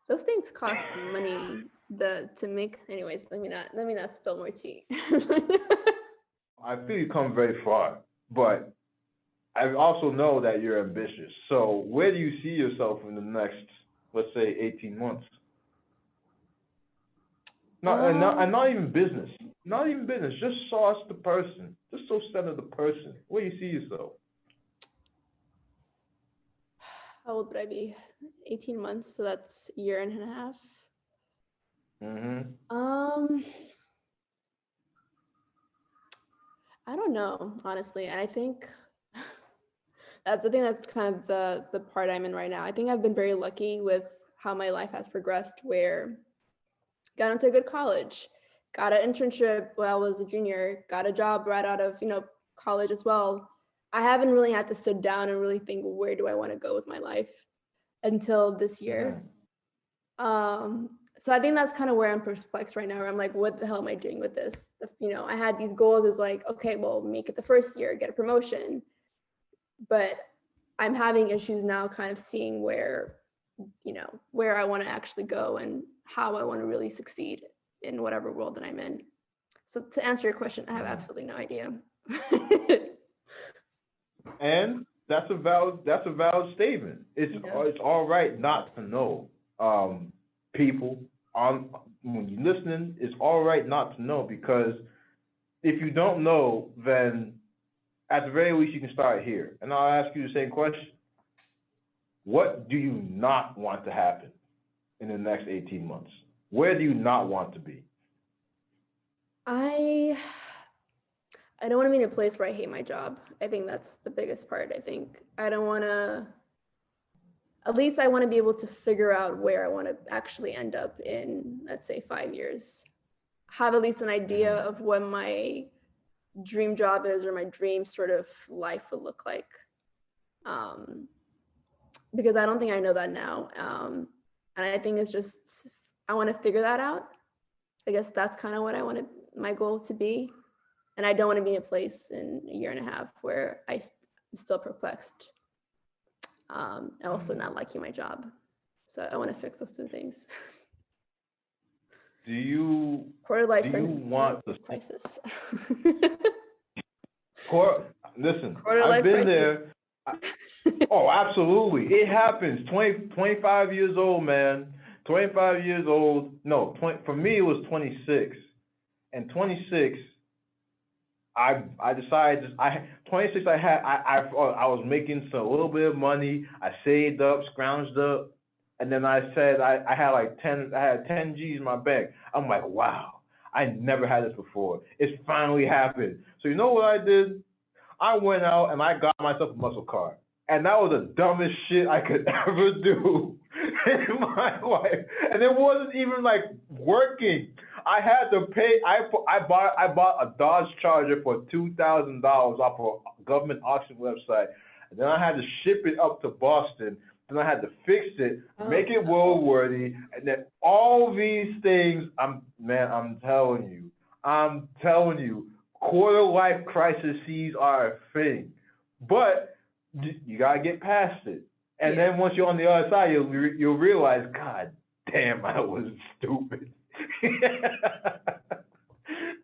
Those things cost money. Anyways, let me not spill more tea. I feel you come very far, but I also know that you're ambitious. So where do you see yourself in the next, let's say, 18 months? And um, not even business. Not even business. Just sauce the person. Just so center the person. Where do you see yourself? how old would I be? 18 months, so that's a year and a half. Mm-hmm. Um, I don't know, honestly. And I think that's the thing that's kind of the part I'm in right now. I think I've been very lucky with how my life has progressed, where got into a good college, got an internship while I was a junior, got a job right out of, college as well. I haven't really had to sit down and really think, where do I want to go with my life until this year. Mm-hmm. So I think that's kind of where I'm perplexed right now, where I'm like, what the hell am I doing with this? I had these goals. It's like, okay, well, make it the first year, get a promotion. But I'm having issues now kind of seeing where I want to actually go and how I want to really succeed in whatever world that I'm in. So to answer your question, I have Mm-hmm. absolutely no idea. And that's a valid statement. Yeah. It's all right not to know. People on when you're listening, it's all right not to know because if you don't know, then at the very least you can start here. And I'll ask you the same question. What do you not want to happen in the next 18 months? Where do you not want to be? I I don't want to be in a place where I hate my job. I think that's the biggest part. I think I don't want to, at least I want to be able to figure out where I want to actually end up in, let's say, 5 years. Have at least an idea Mm-hmm. of what my dream job is or my dream sort of life would look like. Um, because I don't think I know that now. And I think it's just, I want to figure that out. I guess that's kind of what I wanted my goal to be. And I don't want to be in a place in a year and a half where I'm still perplexed. And also not liking my job. So I want to fix those two things. Do you Quarter life do you want to crisis. listen, Quarter I've life been crisis. there. Oh, absolutely. It happens. 25 years old, man. 25 years old. No, 20, for me it was 26. And 26, I decided I 26 I was making a little bit of money. I saved up, scrounged up, and then I said I had like 10 I had 10 G's in my bank. I'm like, wow, I never had this before. It's finally happened. So you know what I did? I went out and I got myself a muscle car. And that was the dumbest shit I could ever do in my life. And it wasn't even like working. I had to pay. I bought a Dodge Charger for $2,000 off a government auction website. And then I had to ship it up to Boston. Then I had to fix it, Oh, make it no. roadworthy, and then all these things. I'm telling you, quarter life crises are a thing, but you gotta get past it. And Yeah. then once you're on the other side, you'll realize, God damn, I was stupid.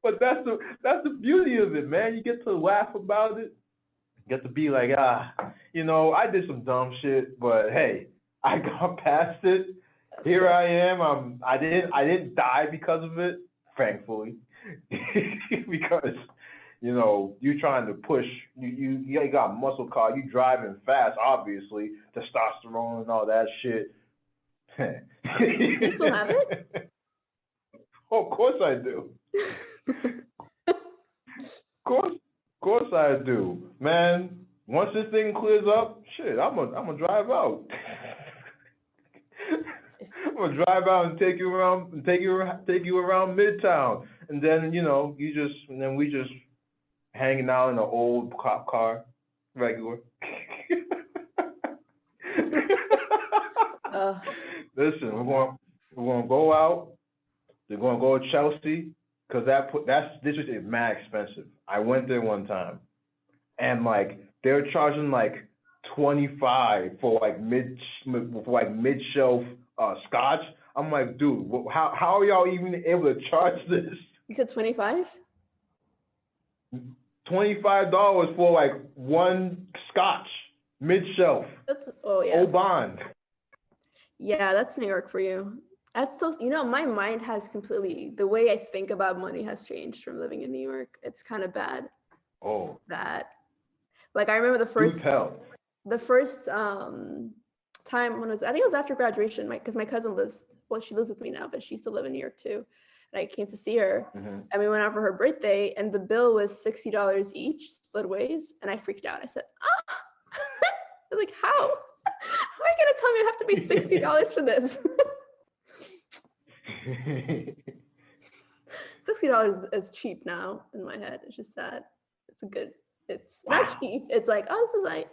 But that's the beauty of it, man. You get to laugh about it. You get to be like, I did some dumb shit, but hey, I got past it. That's Here fair. I am. I didn't die because of it, thankfully, because you trying to push. You got a muscle car. You driving fast, obviously, testosterone and all that shit. You still have it? Oh, of course I do. Of course I do, man. Once this thing clears up, shit, I'm gonna drive out. I'm gonna drive out and take you around, take you around Midtown, and then we just hanging out in an old cop car, regular. uh, Listen, we're gonna go out. They're gonna go to Chelsea because this is mad expensive. I went there one time and like they're charging like 25 for like mid shelf scotch. I'm like, dude, how are y'all even able to charge this? You said 25? $25 for like one scotch, mid shelf, Oh yeah. Old Bond. Yeah, that's New York for you. That's so, my mind has completely, the way I think about money has changed from living in New York. It's kind of bad Oh, that, like, I remember do tell. the first time I think it was after graduation, because my cousin she lives with me now, but she used to live in New York too. And I came to see her, and we went out for her birthday, and the bill was $60 each, split ways, and I freaked out. I said, ah! I was like, how? How are you gonna tell me I have to pay $60 for this? $60 is cheap now in my head. It's just sad. It's not cheap. It's like, oh, this is like.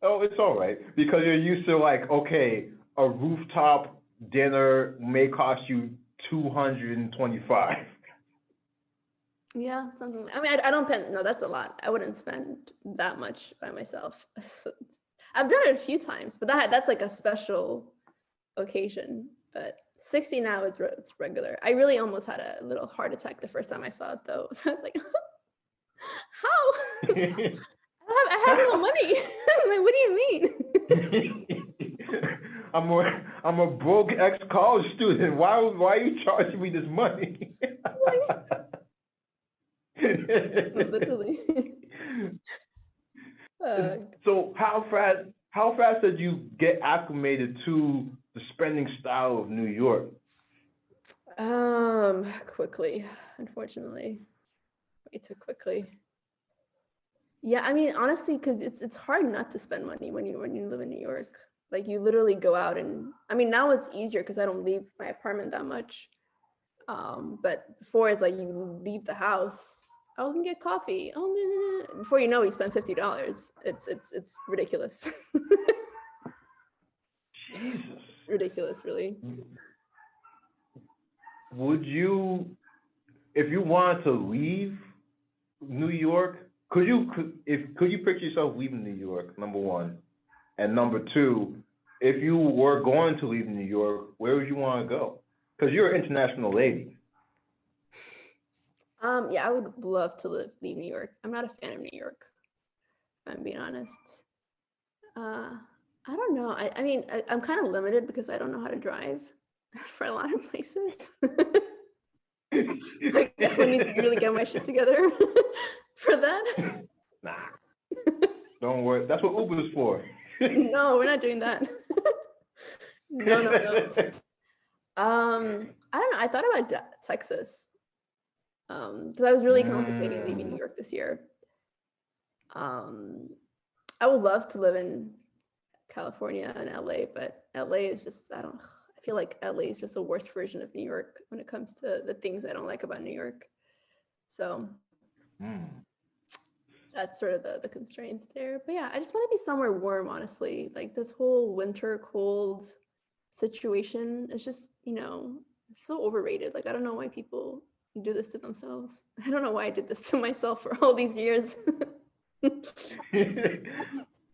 Oh, it's all right because you're used to like, okay, a rooftop dinner may cost you $225. Yeah, something. I mean, I don't spend. No, that's a lot. I wouldn't spend that much by myself. I've done it a few times, but that's like a special occasion. But 60 now it's regular. I really almost had a little heart attack the first time I saw it, though. So I was like, how? I have no money. I'm like, what do you mean? I'm a broke ex-college student. Why are you charging me this money? Literally. So how fast did you get acclimated to the spending style of New York? Quickly, unfortunately, way too quickly. Yeah, I mean, honestly, because it's hard not to spend money when you live in New York. Like, you literally go out, and I mean, now it's easier because I don't leave my apartment that much. But before, it's like you leave the house. Oh, let me get coffee. Oh, before you know, you spend $50. It's ridiculous. Jesus. Ridiculous, really. Would you, if you wanted to leave New York, could you picture yourself leaving New York? Number one, and number two, if you were going to leave New York, where would you want to go? Because you're an international lady. Yeah, I would love to leave New York. I'm not a fan of New York, if I'm being honest. I don't know. I mean, I'm kind of limited because I don't know how to drive for a lot of places. I definitely need to really get my shit together for that. Nah, don't worry. That's what Uber's for. No, we're not doing that. No. I don't know. I thought about Texas. Because I was really contemplating leaving New York this year. I would love to live in California and LA, but LA is just, I feel like LA is just a worse version of New York when it comes to the things I don't like about New York. So that's sort of the constraints there. But yeah, I just want to be somewhere warm, honestly. Like, this whole winter cold situation is just, it's so overrated. Like, I don't know why people do this to themselves. I don't know why I did this to myself for all these years.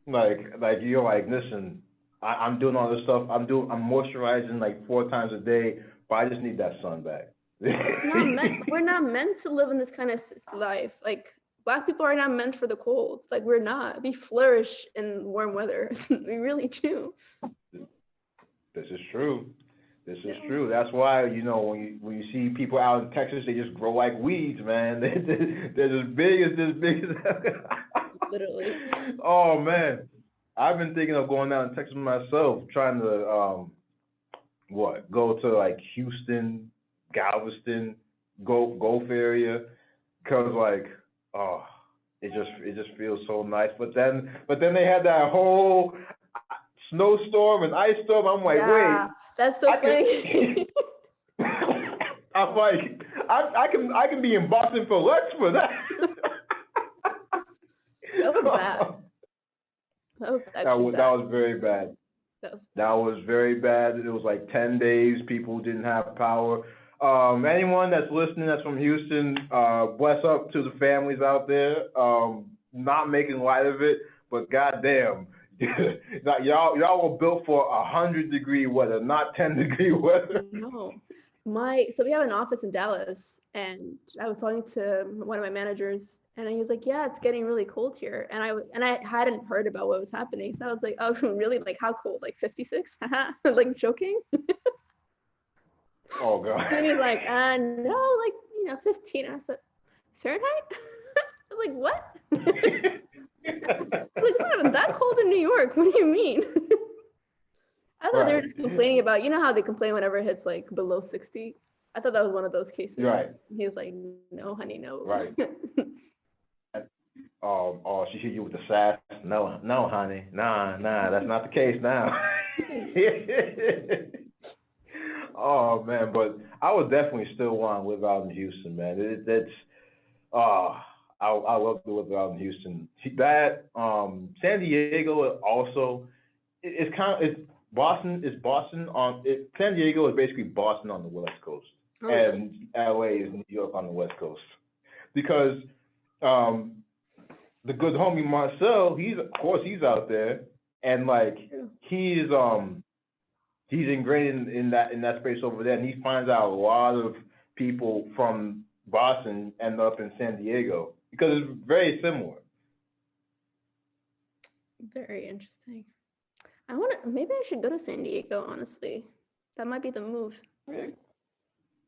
like you're like, listen, I'm doing all this stuff. I'm moisturizing like 4 times a day, but I just need that sun back. We're not meant to live in this kind of life. Like, Black people are not meant for the cold. Like, we're not. We flourish in warm weather. We really do. This is true. This is true. That's why, when you see people out in Texas, they just grow like weeds, man. They're as big as. Literally. Oh man, I've been thinking of going down to Texas myself, trying to go to like Houston, Galveston, Gulf area, cause like, it just feels so nice. But then they had that whole snowstorm and ice storm. I'm like, wait, that's so funny. I'm like, I can be in Boston for less for that. That was bad. That was very bad. That was very bad. It was like 10 days. People didn't have power. Anyone that's listening that's from Houston, bless up to the families out there. Not making light of it, but goddamn, Now, y'all were built for 100-degree weather, not 10-degree weather. No, so we have an office in Dallas, and I was talking to one of my managers, and he was like, "Yeah, it's getting really cold here," and I hadn't heard about what was happening, so I was like, "Oh, really? Like how cold? Like 56?" Like joking. Oh God. And he's like, no, like 15. And I said, Fahrenheit? I was like, what? Like, it's not even that cold in New York. What do you mean? I thought they were just complaining about, how they complain whenever it hits like below 60. I thought that was one of those cases. Right. He was like, no, honey, no. Right. She hit you with the sass. No, honey. Nah, that's not the case now. Oh man, but I would definitely still want to live out in Houston, man. I love to live out in Houston. San Diego also, it's Boston. San Diego is basically Boston on the West Coast, and LA is New York on the West Coast, because the good homie Marcel, he's out there, and like he's ingrained in that space over there, and he finds out a lot of people from Boston end up in San Diego because it's very similar. Very interesting. Maybe I should go to San Diego, honestly. That might be the move. Yeah.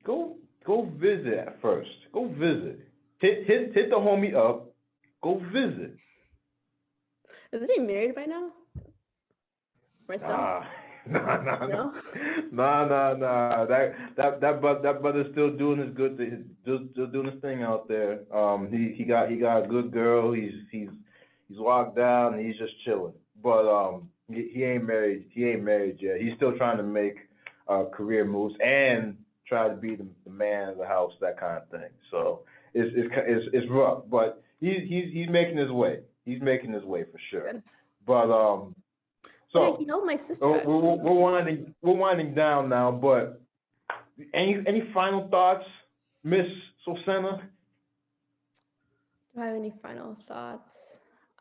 Go visit at first. Go visit. Hit the homie up. Go visit. Is he married by now? Marcel? No. That brother's still doing his good thing, still doing his thing out there. He got a good girl. He's locked down and he's just chilling. But he ain't married. He ain't married yet. He's still trying to make career moves and try to be the man of the house, that kind of thing. So it's rough, but he's making his way. He's making his way for sure. Good. But so he helped my sister. We're winding down now. But any final thoughts, Miss Sosena? Do I have any final thoughts?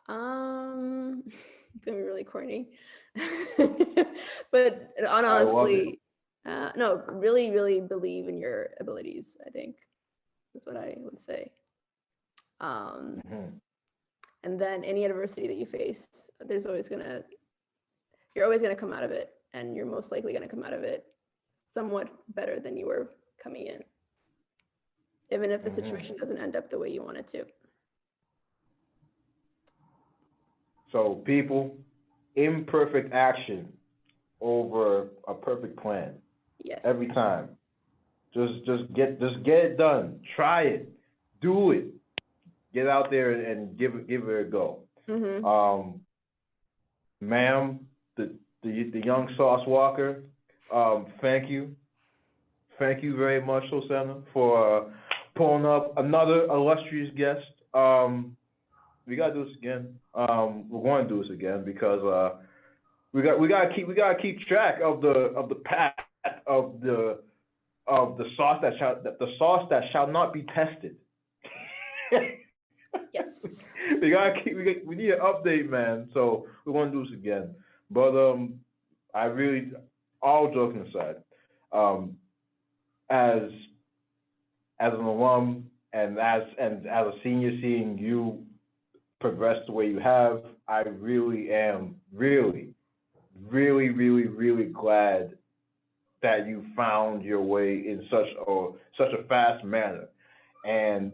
It's gonna be really corny, but honestly, no, really, really believe in your abilities. I think that's what I would say. And then any adversity that you face, you're always gonna come out of it, and you're most likely gonna come out of it somewhat better than you were coming in, even if the situation doesn't end up the way you want it to. So people, imperfect action over a perfect plan. Yes. Every time. Just get it done. Try it. Do it. Get out there and give it a go. Ma'am, the young Sauce Walker, thank you. Thank you very much, Sosena, for pulling up another illustrious guest. We gotta do this again. We're going to do this again because we gotta keep track of the path of the sauce that shall not be tested. Yes. we need an update, man. So we're going to do this again. But I really, all joking aside, as an alum and as a senior, seeing you progress the way you have, I really am really glad that you found your way in such a fast manner, and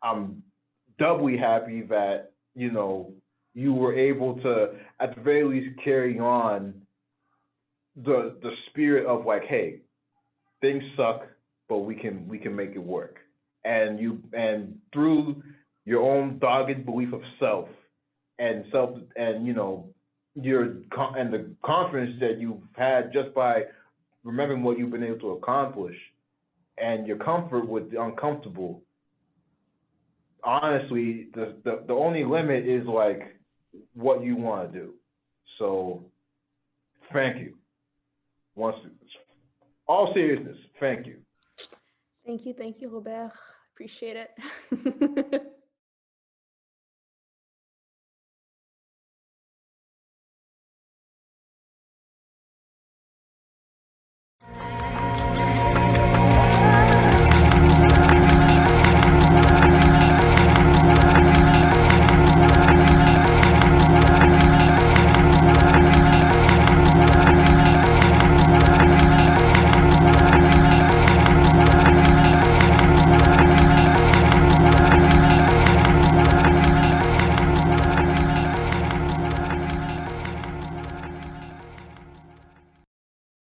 I'm doubly happy that you were able to at the very least carry on the spirit of like, hey, things suck, but we can make it work, and through your own dogged belief of self and the confidence that you've had just by remembering what you've been able to accomplish and your comfort with the uncomfortable. Honestly, the only limit is like what you want to do. So thank you. All seriousness, thank you. Thank you, Robert. Appreciate it.